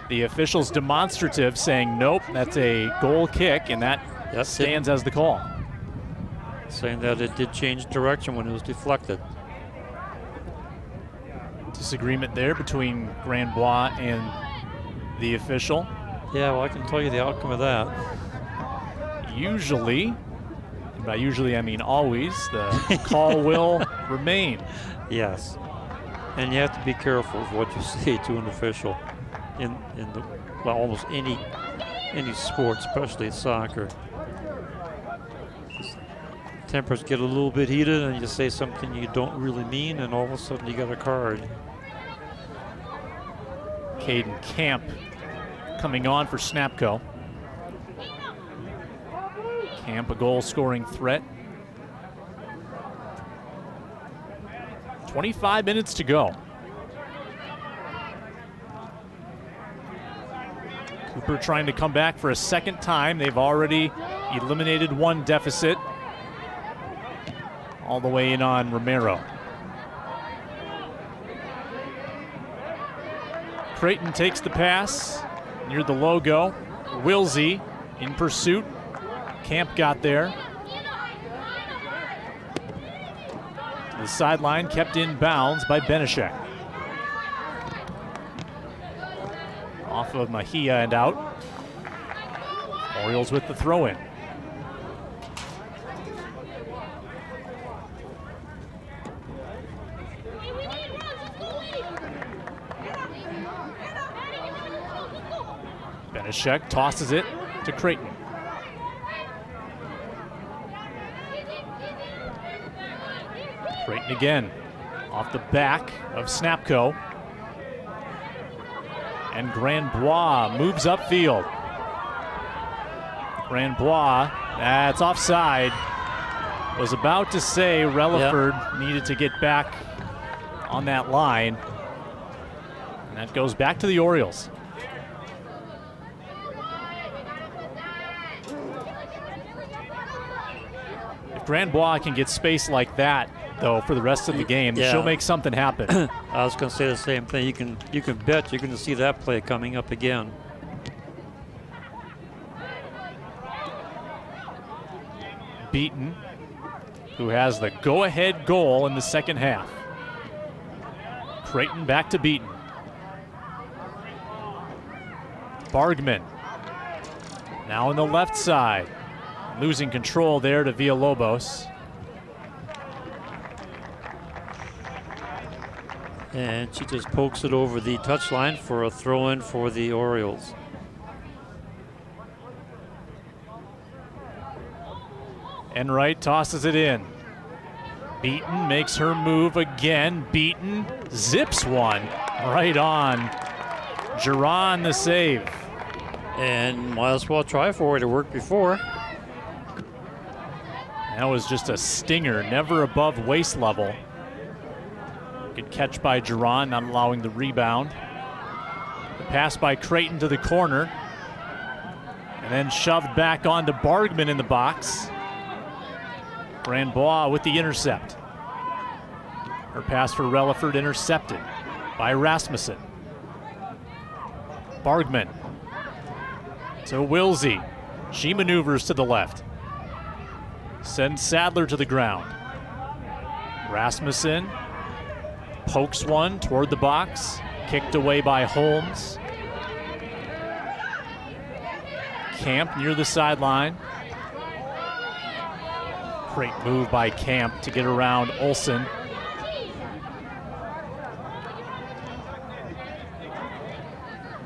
The officials demonstrative saying nope, that's a goal kick, and that stands as the call. Saying that it did change direction when it was deflected. Disagreement there between Grandbois and the official. Yeah, well, I can tell you the outcome of that. Usually, and by usually I mean always, the call will remain. Yes, and you have to be careful of what you say to an official in the, well, almost any sport, especially soccer. Tempers get a little bit heated and you say something you don't really mean, and all of a sudden you got a card. Caden Camp coming on for Snapco. Camp, a goal-scoring threat. 25 minutes to go. Cooper trying to come back for a second time. They've already eliminated one deficit. All the way in on Romero. Creighton takes the pass near the logo. Wilsey in pursuit. Camp got there. The sideline kept in bounds by Benishek. Off of Mejia and out. Orioles with the throw-in. Benishek tosses it to Creighton. Creighton again, off the back of Snapco. And Grandbois moves upfield. Grandbois, that's offside. Was about to say Relaford needed to get back on that line. And that goes back to the Orioles. If Grandbois can get space like that, though, for the rest of the game, she'll make something happen. I was going to say the same thing. You can bet you're going to see that play coming up again. Beaton, who has the go-ahead goal in the second half. Creighton back to Beaton. Bargman now on the left side. Losing control there to Villalobos. And she just pokes it over the touchline for a throw-in for the Orioles. Enright tosses it in. Beaton makes her move again. Beaton zips one right on. Giron the save. And might as well try for it. It worked before. That was just a stinger, never above waist level. Good catch by Giron, not allowing the rebound. The pass by Creighton to the corner. And then shoved back onto Bargman in the box. Grandbois with the intercept. Her pass for Relaford intercepted by Rasmussen. Bargman to Wilsey. She maneuvers to the left. Sends Sadler to the ground. Rasmussen pokes one toward the box. Kicked away by Holmes. Camp near the sideline. Great move by Camp to get around Olsen.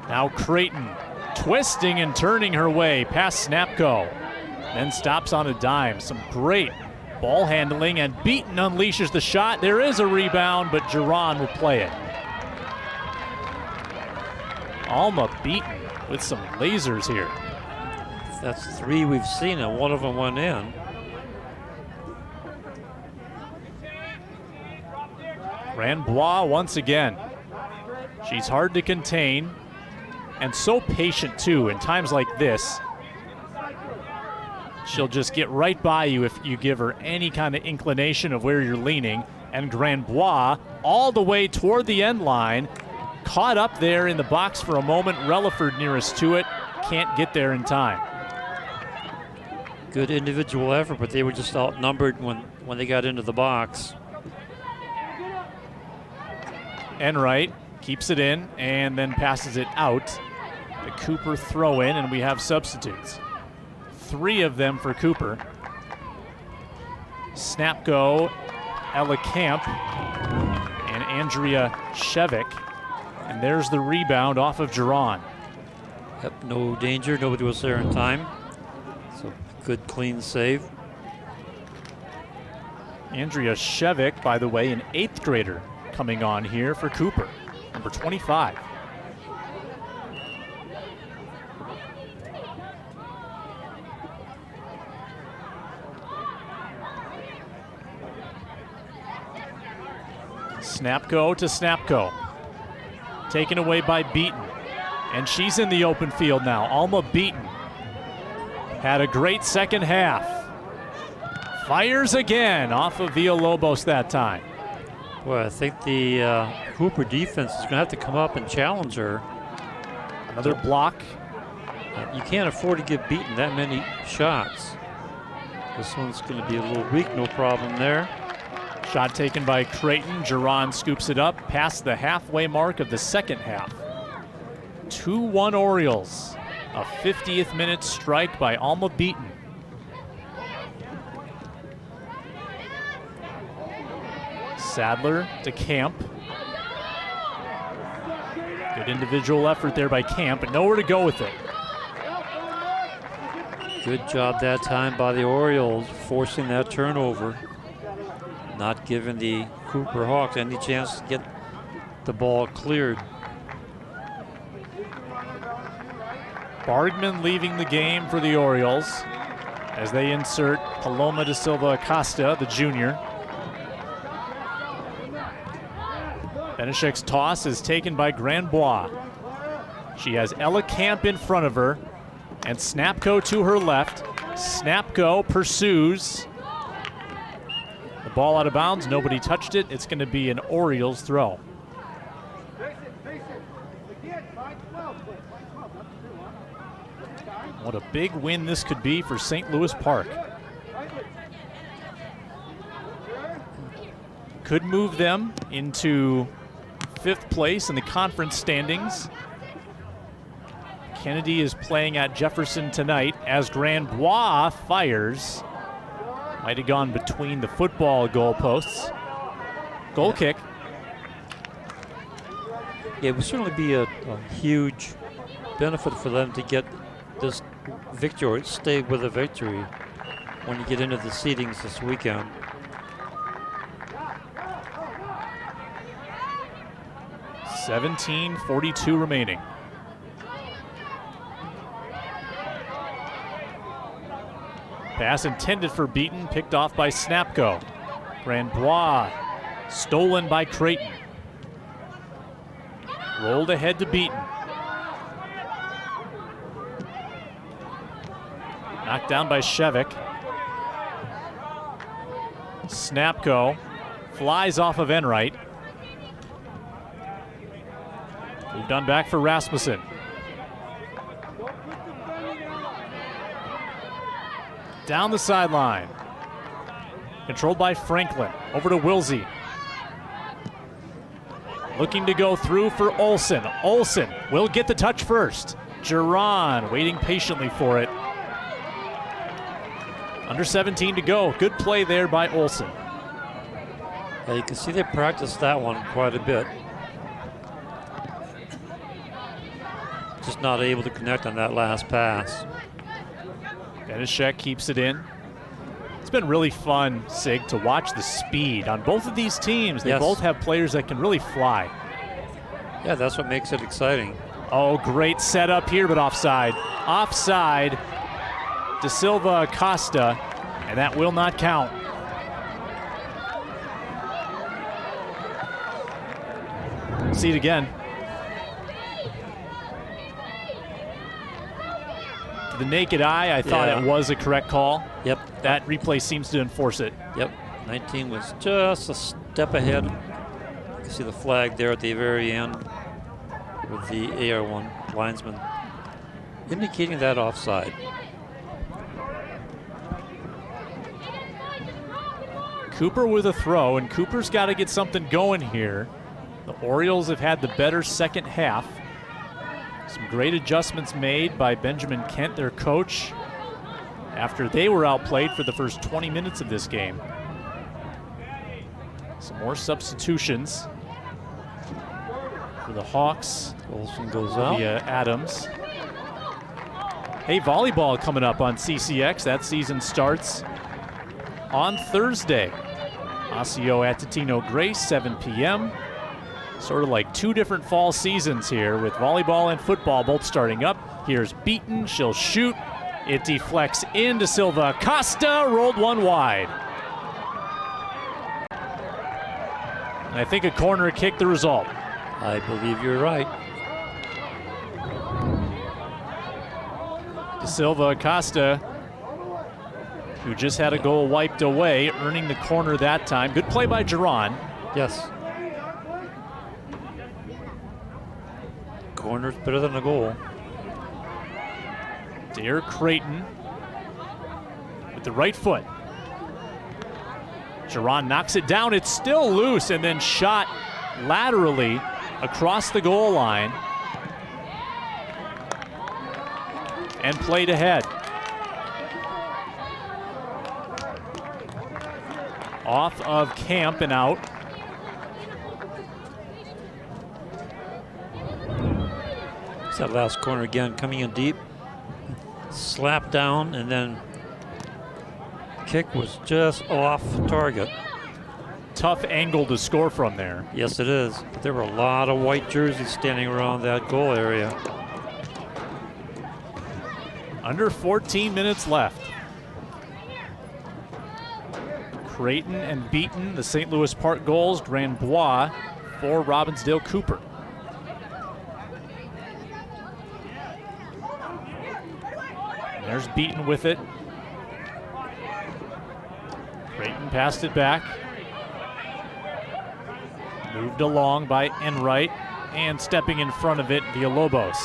Now Creighton twisting and turning her way past Snapko. Then stops on a dime. Some great ball handling, and Beaton unleashes the shot. There is a rebound, but Giron will play it. Alma Beaton with some lasers here. That's 3 we've seen, and one of them went in. Grandbois once again. She's hard to contain and so patient too in times like this. She'll just get right by you if you give her any kind of inclination of where you're leaning. And Grandbois all the way toward the end line. Caught up there in the box for a moment. Relaford nearest to it. Can't get there in time. Good individual effort, but they were just outnumbered when they got into the box. Enright keeps it in and then passes it out. The Cooper throw in, and we have substitutes. 3 of them for Cooper. Snapko, Ella Camp, and Andrea Shevik. And there's the rebound off of Giron. Yep, no danger. Nobody was there in time. So good, clean save. Andrea Shevik, by the way, an 8th grader coming on here for Cooper, number 25. Snapko to Snapko. Taken away by Beaton. And she's in the open field now. Alma Beaton had a great second half. Fires again off of Villalobos that time. Well, I think the Hooper defense is going to have to come up and challenge her. Another block. You can't afford to give Beaton that many shots. This one's going to be a little weak, no problem there. Shot taken by Creighton. Giron scoops it up past the halfway mark of the second half. 2-1 Orioles. A 50th minute strike by Alma Beaton. Sadler to Camp. Good individual effort there by Camp, but nowhere to go with it. Good job that time by the Orioles, forcing that turnover. Not giving the Cooper Hawks any chance to get the ball cleared. Bargman leaving the game for the Orioles as they insert Paloma da Silva Acosta, the junior. Benishek's toss is taken by Grandbois. She has Ella Camp in front of her and Snapko to her left. Snapko pursues The ball out of bounds, nobody touched it. It's going to be an Orioles throw. What a big win this could be for St. Louis Park. Could move them into 5th place in the conference standings. Kennedy is playing at Jefferson tonight as Grandbois fires. Might have gone between the football goalposts. Goal kick. Yeah, it would certainly be a huge benefit for them to get this victory, stay with a victory when you get into the seedings this weekend. $17:42 remaining. Pass intended for Beaton, picked off by Snapko. Grandbois stolen by Creighton. Rolled ahead to Beaton. Knocked down by Shevik. Snapko flies off of Enright. Moved on back for Rasmussen. Down the sideline. Controlled by Franklin. Over to Wilsey. Looking to go through for Olsen. Olsen will get the touch first. Giron waiting patiently for it. Under 17 to go. Good play there by Olsen. Yeah, you can see they practiced that one quite a bit. Just not able to connect on that last pass. Benishek keeps it in. It's been really fun, Sig, to watch the speed on both of these teams. They both have players that can really fly. Yeah, that's what makes it exciting. Oh, great setup here, but offside. Offside. De Silva Acosta, and that will not count. See it again. To the naked eye, I thought it was a correct call. Yep. That replay seems to enforce it. Yep. 19 was just a step ahead. You can see the flag there at the very end with the AR1 linesman indicating that offside. Cooper with a throw, and Cooper's got to get something going here. The Orioles have had the better second half. Some great adjustments made by Benjamin Kent, their coach, after they were outplayed for the first 20 minutes of this game. Some more substitutions for the Hawks. Olsen goes out. Via Adams. Hey, volleyball coming up on CCX. That season starts on Thursday. Osseo at Totino Grace, 7 p.m. Sort of like two different fall seasons here with volleyball and football both starting up. Here's Beaton, she'll shoot. It deflects into Silva Acosta, rolled one wide. And I think a corner kick the result. I believe you're right. De Silva Acosta, who just had a goal wiped away, earning the corner that time. Good play by Giron. Yes. Corner's better than a goal. Dare Creighton with the right foot. Giron knocks it down. It's still loose and then shot laterally across the goal line and played ahead. Off of Camp and out. It's that last corner again, coming in deep. Slap down, and then kick was just off target. Tough angle to score from there. Yes, it is. But there were a lot of white jerseys standing around that goal area. Under 14 minutes left. Creighton and Beaton, the St. Louis Park goals. Grandbois for Robbinsdale Cooper. And there's Beaton with it. Creighton passed it back. Moved along by Enright, and stepping in front of it, Villalobos.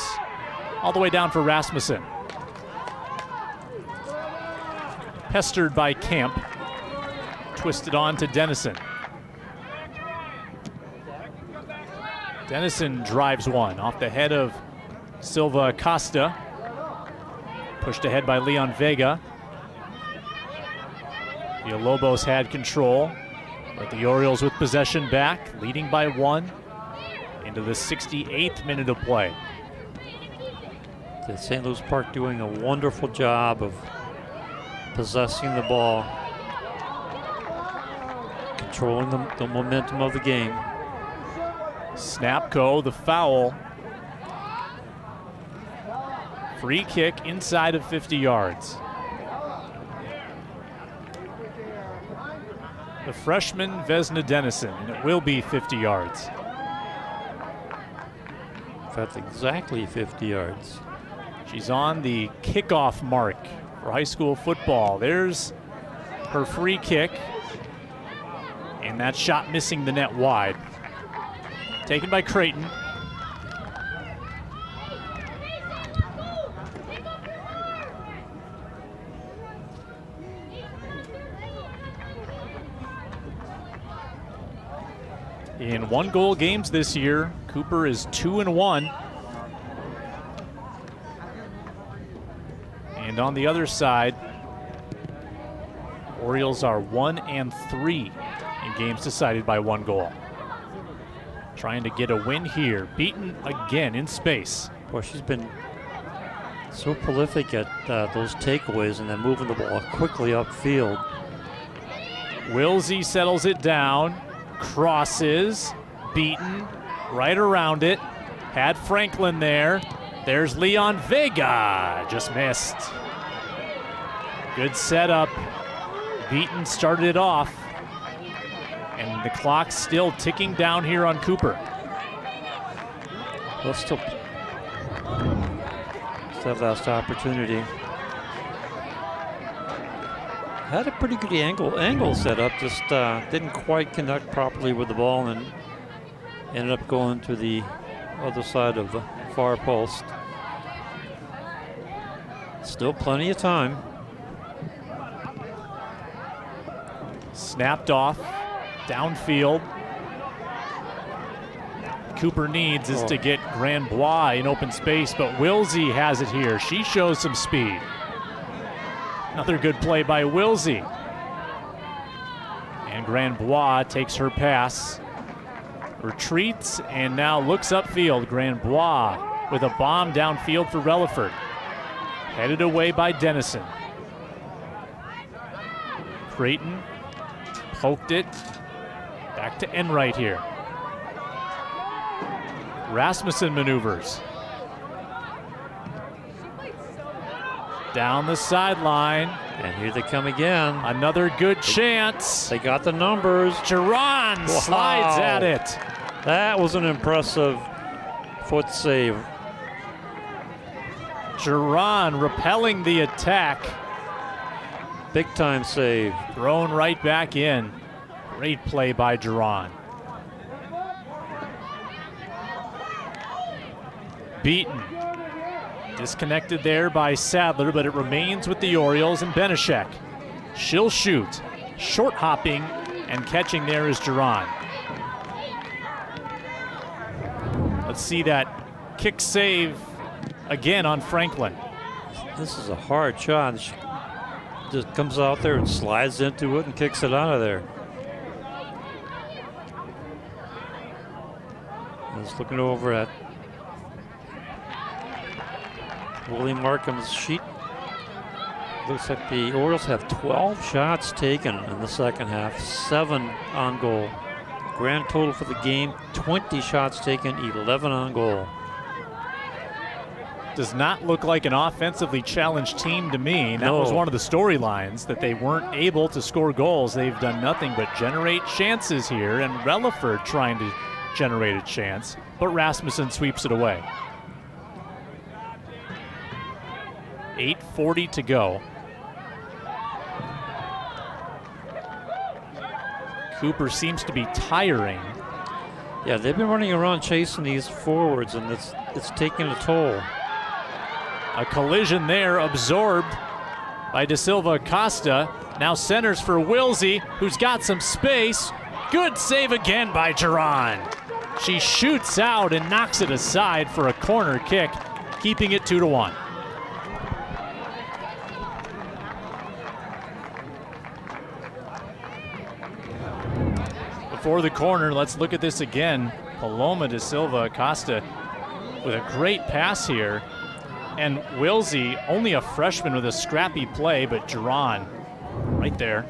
All the way down for Rasmussen. Pestered by Camp. Twisted on to Dennison. Dennison drives one off the head of Silva Acosta. Pushed ahead by Leon Vega. Villalobos had control, but the Orioles with possession back, leading by 1 into the 68th minute of play. The St. Louis Park doing a wonderful job of possessing the ball, controlling the momentum of the game. Snapco, the foul. Free kick inside of 50 yards. The freshman Vesna Dennison, and it will be 50 yards. In fact, exactly 50 yards. She's on the kickoff mark for high school football. There's her free kick, and that shot missing the net wide. Taken by Creighton. In one-goal games this year, Cooper is 2-1. And on the other side, Orioles are 1-3 in games decided by 1 goal. Trying to get a win here, beaten again in space. Boy, she's been so prolific at those takeaways and then moving the ball quickly upfield. Wilsey settles it down. Crosses, beaten, right around it. Had Franklin there. There's Leon Vega, just missed. Good setup. Beaton started it off. And the clock's still ticking down here on Cooper. We'll still have last opportunity. Had a pretty good angle set up, just didn't quite connect properly with the ball and ended up going to the other side of the far post. Still plenty of time. Snapped off, downfield. Cooper needs is to get Grandbois in open space, but Wilsey has it here. She shows some speed. Another good play by Wilsey. And Grandbois takes her pass, retreats, and now looks upfield. Grandbois with a bomb downfield for Relaford. Headed away by Dennison. Creighton poked it. Back to Enright here. Rasmussen maneuvers. Down the sideline. And here they come again. Another good chance. They got the numbers. Geron slides at it. That was an impressive foot save. Geron repelling the attack. Big time save. Thrown right back in. Great play by Geron. Beaten. Disconnected there by Sadler, but it remains with the Orioles and Benishek. She'll shoot. Short hopping and catching there is Geron. Let's see that kick save again on Franklin. This is a hard shot. She just comes out there and slides into it and kicks it out of there. Just looking over at Willie Markham's sheet. Looks like the Orioles have 12 shots taken in the second half, 7 on goal. Grand total for the game, 20 shots taken, 11 on goal. Does not look like an offensively challenged team to me. That was one of the storylines, that they weren't able to score goals. They've done nothing but generate chances here, and Relaford trying to generate a chance, but Rasmussen sweeps it away. 8:40 to go. Cooper seems to be tiring. Yeah, they've been running around chasing these forwards, and it's taking a toll. A collision there absorbed by Da Silva Costa. Now centers for Wilsey, who's got some space. Good save again by Geron. She shoots out and knocks it aside for a corner kick, keeping it 2-1. Before the corner, let's look at this again. Paloma Da Silva Costa with a great pass here. And Wilsey, only a freshman with a scrappy play, but Geron right there.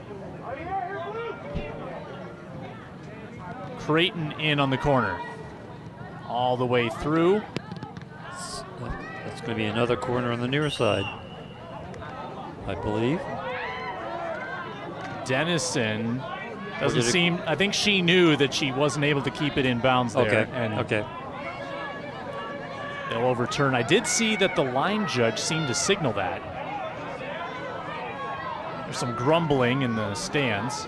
Creighton in on the corner. All the way through. That's going to be another corner on the near side, I believe. Dennison doesn't seem, I think she knew that she wasn't able to keep it in bounds there. Okay, and okay. They'll overturn. I did see that the line judge seemed to signal that. There's some grumbling in the stands.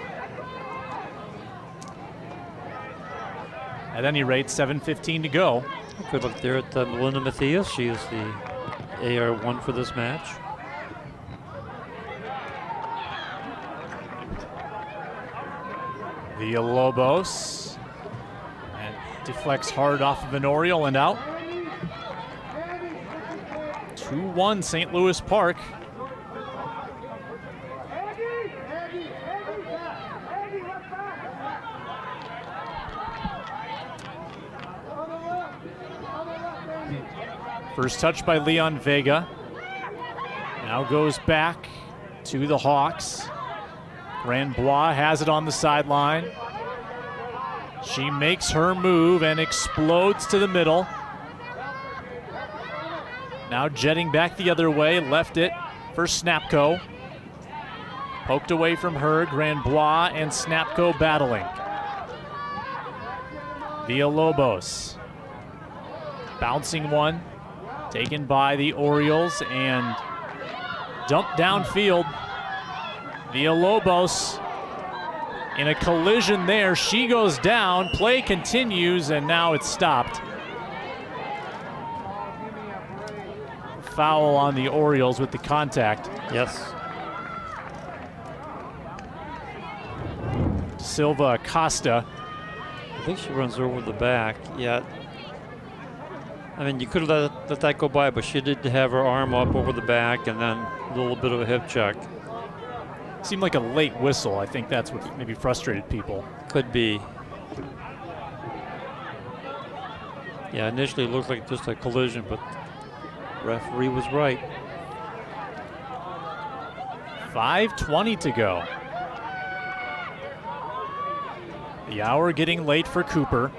At any rate, 7:15 to go. Good look there at Melinda Matthias. She is the AR1 for this match. Villalobos. And deflects hard off of an Oriole and out. 2-1 St. Louis Park. First touch by Leon Vega. Now goes back to the Hawks. Grandbois has it on the sideline. She makes her move and explodes to the middle. Now jetting back the other way, left it for Snapco. Poked away from her, Grandbois and Snapco battling. Villalobos. Bouncing one, taken by the Orioles and dumped downfield. Villalobos in a collision there. She goes down, play continues, and now it's stopped. Foul on the Orioles with the contact. Yes. Silva Costa. I think she runs over the back. Yeah. I mean, you could have let that go by, but she did have her arm up over the back and then a little bit of a hip check. Seemed like a late whistle. I think that's what maybe frustrated people. Could be. Yeah, initially it looked like just a collision, but referee was right. 5:20 to go. The hour getting late for Cooper.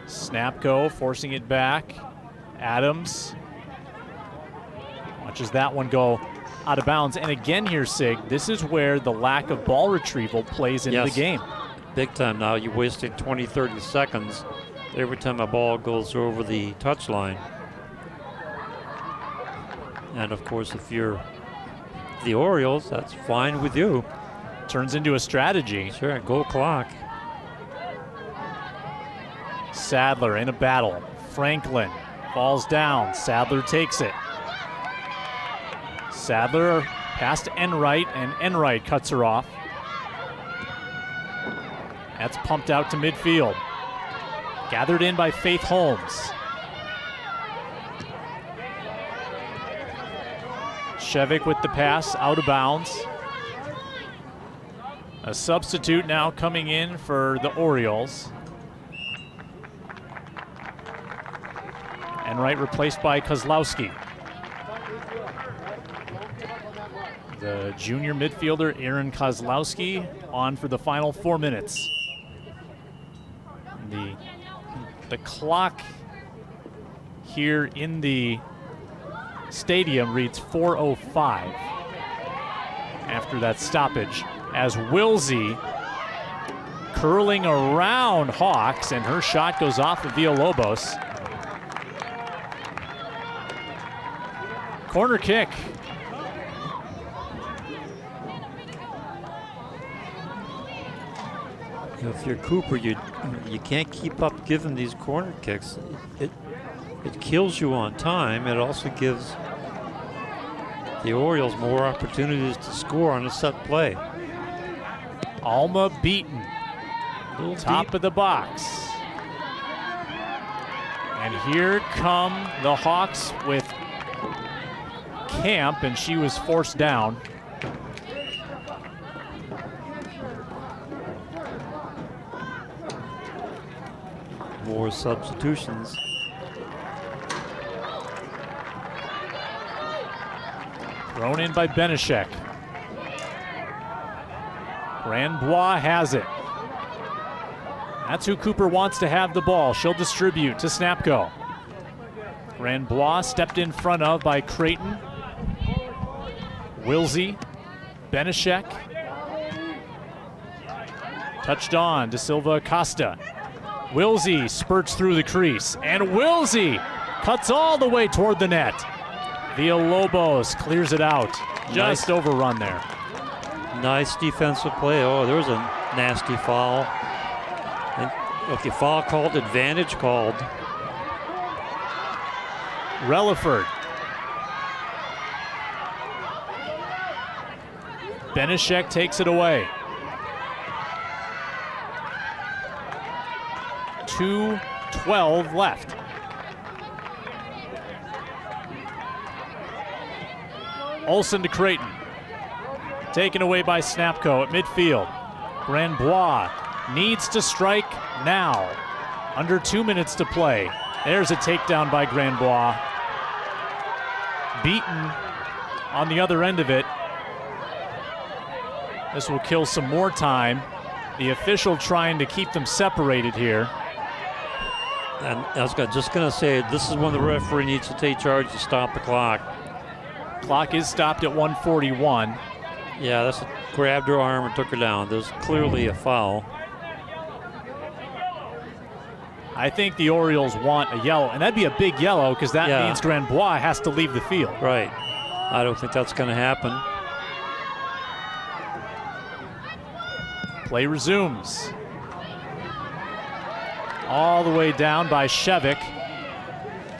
Snapco forcing it back. Adams watches that one go out of bounds. And again here, Sig, this is where the lack of ball retrieval plays into the game. Big time now. You're wasting 20, 30 seconds every time a ball goes over the touchline. And of course, if you're the Orioles, that's fine with you. Turns into a strategy. Sure, goal clock. Sadler in a battle. Franklin falls down. Sadler takes it. Sadler past Enright, and Enright cuts her off. That's pumped out to midfield. Gathered in by Faith Holmes. Shevik with the pass, out of bounds. A substitute now coming in for the Orioles. Enright replaced by Kozlowski. The junior midfielder, Aaron Kozlowski, on for the final 4 minutes. The clock here in the stadium reads 4:05 after that stoppage, as Wilsey curling around Hawks, and her shot goes off of Villalobos. Corner kick. If you're Cooper, you can't keep up giving these corner kicks. It kills you on time. It also gives the Orioles more opportunities to score on a set play. Alma beaten. Top of the box. And here come the Hawks with Camp, and she was forced down. More substitutions. Thrown in by Benishek. Grandbois has it. That's who Cooper wants to have the ball. She'll distribute to Snapko. Grandbois stepped in front of by Creighton. Wilsey, Benishek. Touched on to Silva Acosta. Wilsey spurts through the crease, and Wilsey cuts all the way toward the net. Villalobos clears it out. Just overrun there. Nice defensive play. Oh, there was a nasty foul. And, okay, foul called, advantage called. Relaford. Benishek takes it away. 2:12 left. Olsen to Creighton. Taken away by Snapko at midfield. Grandbois needs to strike now. Under 2 minutes to play. There's a takedown by Grandbois. Beaten on the other end of it. This will kill some more time. The official trying to keep them separated here. And I was just going to say, this is when the referee needs to take charge to stop the clock. Clock is stopped at 1:41. Yeah, that's grabbed her arm and took her down. There's clearly a foul. I think the Orioles want a yellow, and that'd be a big yellow because that means Grandbois has to leave the field. Right. I don't think that's going to happen. Play resumes. All the way down by Shevik.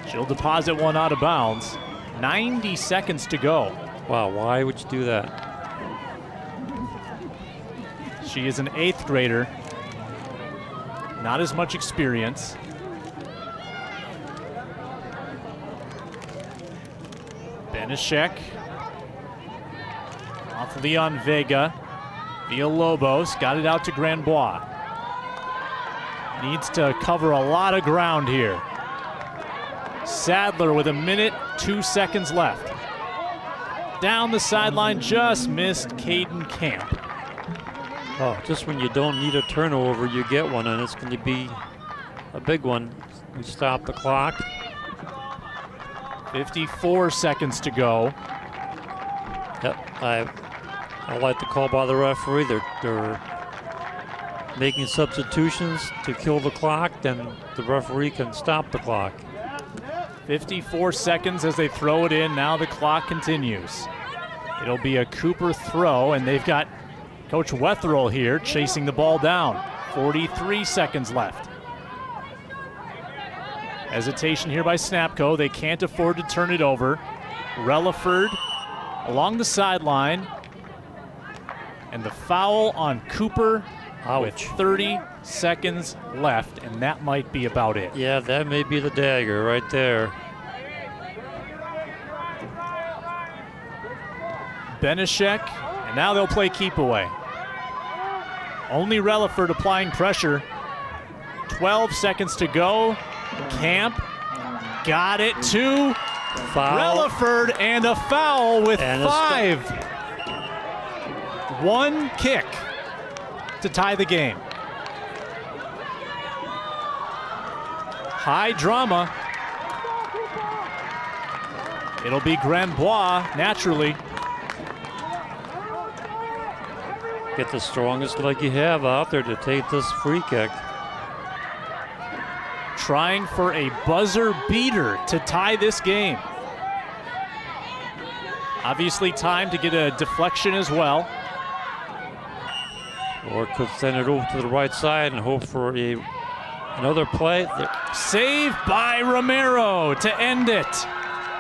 She'll deposit one out of bounds. 90 seconds to go. Wow, why would you do that? She is an 8th grader. Not as much experience. Benishek. Off Leon Vega. Villalobos got it out to Grandbois. Needs to cover a lot of ground here. Sadler with 1 minute, 2 seconds left. Down the sideline, just missed Caden Camp. Oh, just when you don't need a turnover, you get one, and it's going to be a big one. We stop the clock. 54 seconds to go. Yep, I like the call by the referee. They're making substitutions to kill the clock, then the referee can stop the clock. 54 seconds as they throw it in. Now the clock continues. It'll be a Cooper throw, and they've got Coach Wetherill here chasing the ball down. 43 seconds left. Hesitation here by Snapko. They can't afford to turn it over. Relaford along the sideline. And the foul on Cooper with 30 seconds left, and that might be about it. Yeah, that may be the dagger right there. Benishek, and now they'll play keep away. Only Relaford applying pressure. 12 seconds to go. Camp got it to Relaford, and a foul with 5. One kick to tie the game. High drama. It'll be Grandbois, naturally. Get the strongest leg you have out there to take this free kick. Trying for a buzzer beater to tie this game. Obviously time to get a deflection as well. or could send it over to the right side and hope for another play. Save by Romero to end it.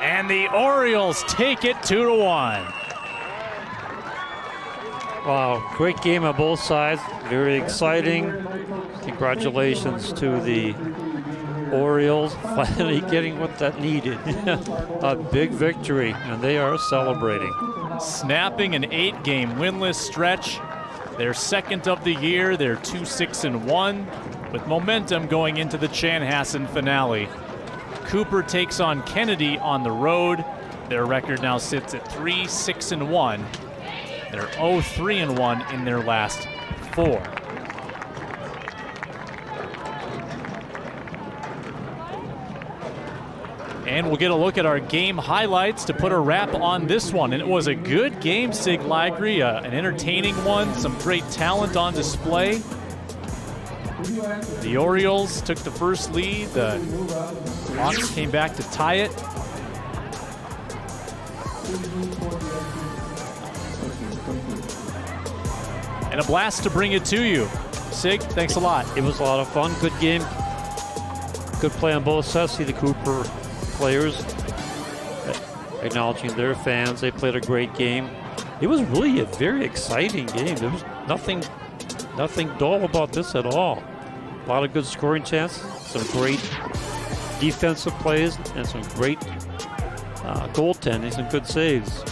And the Orioles take it 2-1. Wow, great game on both sides. Very exciting. Congratulations to the Orioles finally getting what that needed. A big victory, and they are celebrating. Snapping an 8-game winless stretch. Their second of the year. They're 2-6-1 with momentum going into the Chanhassen finale. Cooper takes on Kennedy on the road. Their record now sits at 3-6-1. They're 0-3-1 in their last 4. And we'll get a look at our game highlights to put a wrap on this one. And it was a good game, Sig Ligri, an entertaining one, some great talent on display. The Orioles took the first lead. The Hawks came back to tie it. And a blast to bring it to you. Sig, thanks a lot. It was a lot of fun. Good game. Good play on both sides. See the Cooper players acknowledging their fans. They played a great game. It was really a very exciting game. There was nothing dull about this at all. A lot of good scoring chances, some great defensive plays, and some great goaltending, some good saves.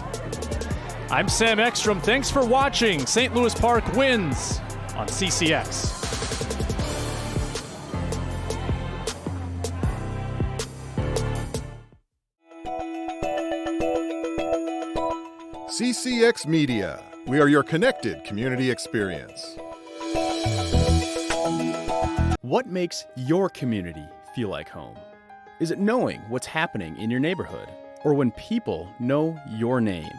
I'm Sam Ekstrom. Thanks for watching. St. Louis Park wins on CCX. CCX Media. We are your connected community experience. What makes your community feel like home? Is it knowing what's happening in your neighborhood? Or when people know your name?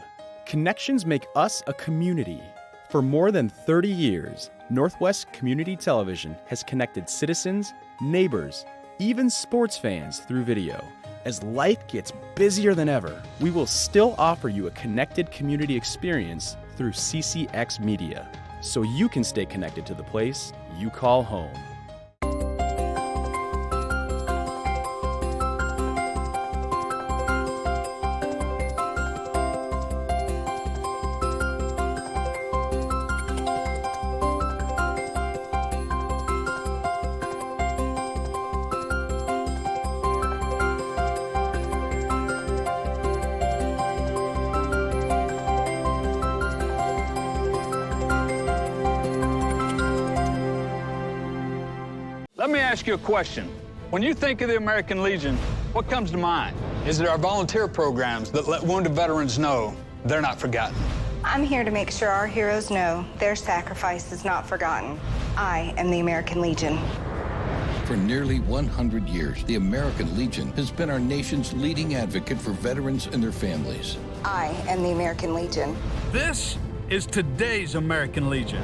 Connections make us a community. For more than 30 years, Northwest Community Television has connected citizens, neighbors, even sports fans through video. As life gets busier than ever, we will still offer you a connected community experience through CCX Media, so you can stay connected to the place you call home. Let me ask you a question. When you think of the American Legion, what comes to mind? Is it our volunteer programs that let wounded veterans know they're not forgotten? I'm here to make sure our heroes know their sacrifice is not forgotten. I am the American Legion. For nearly 100 years, the American Legion has been our nation's leading advocate for veterans and their families. I am the American Legion. This is today's American Legion.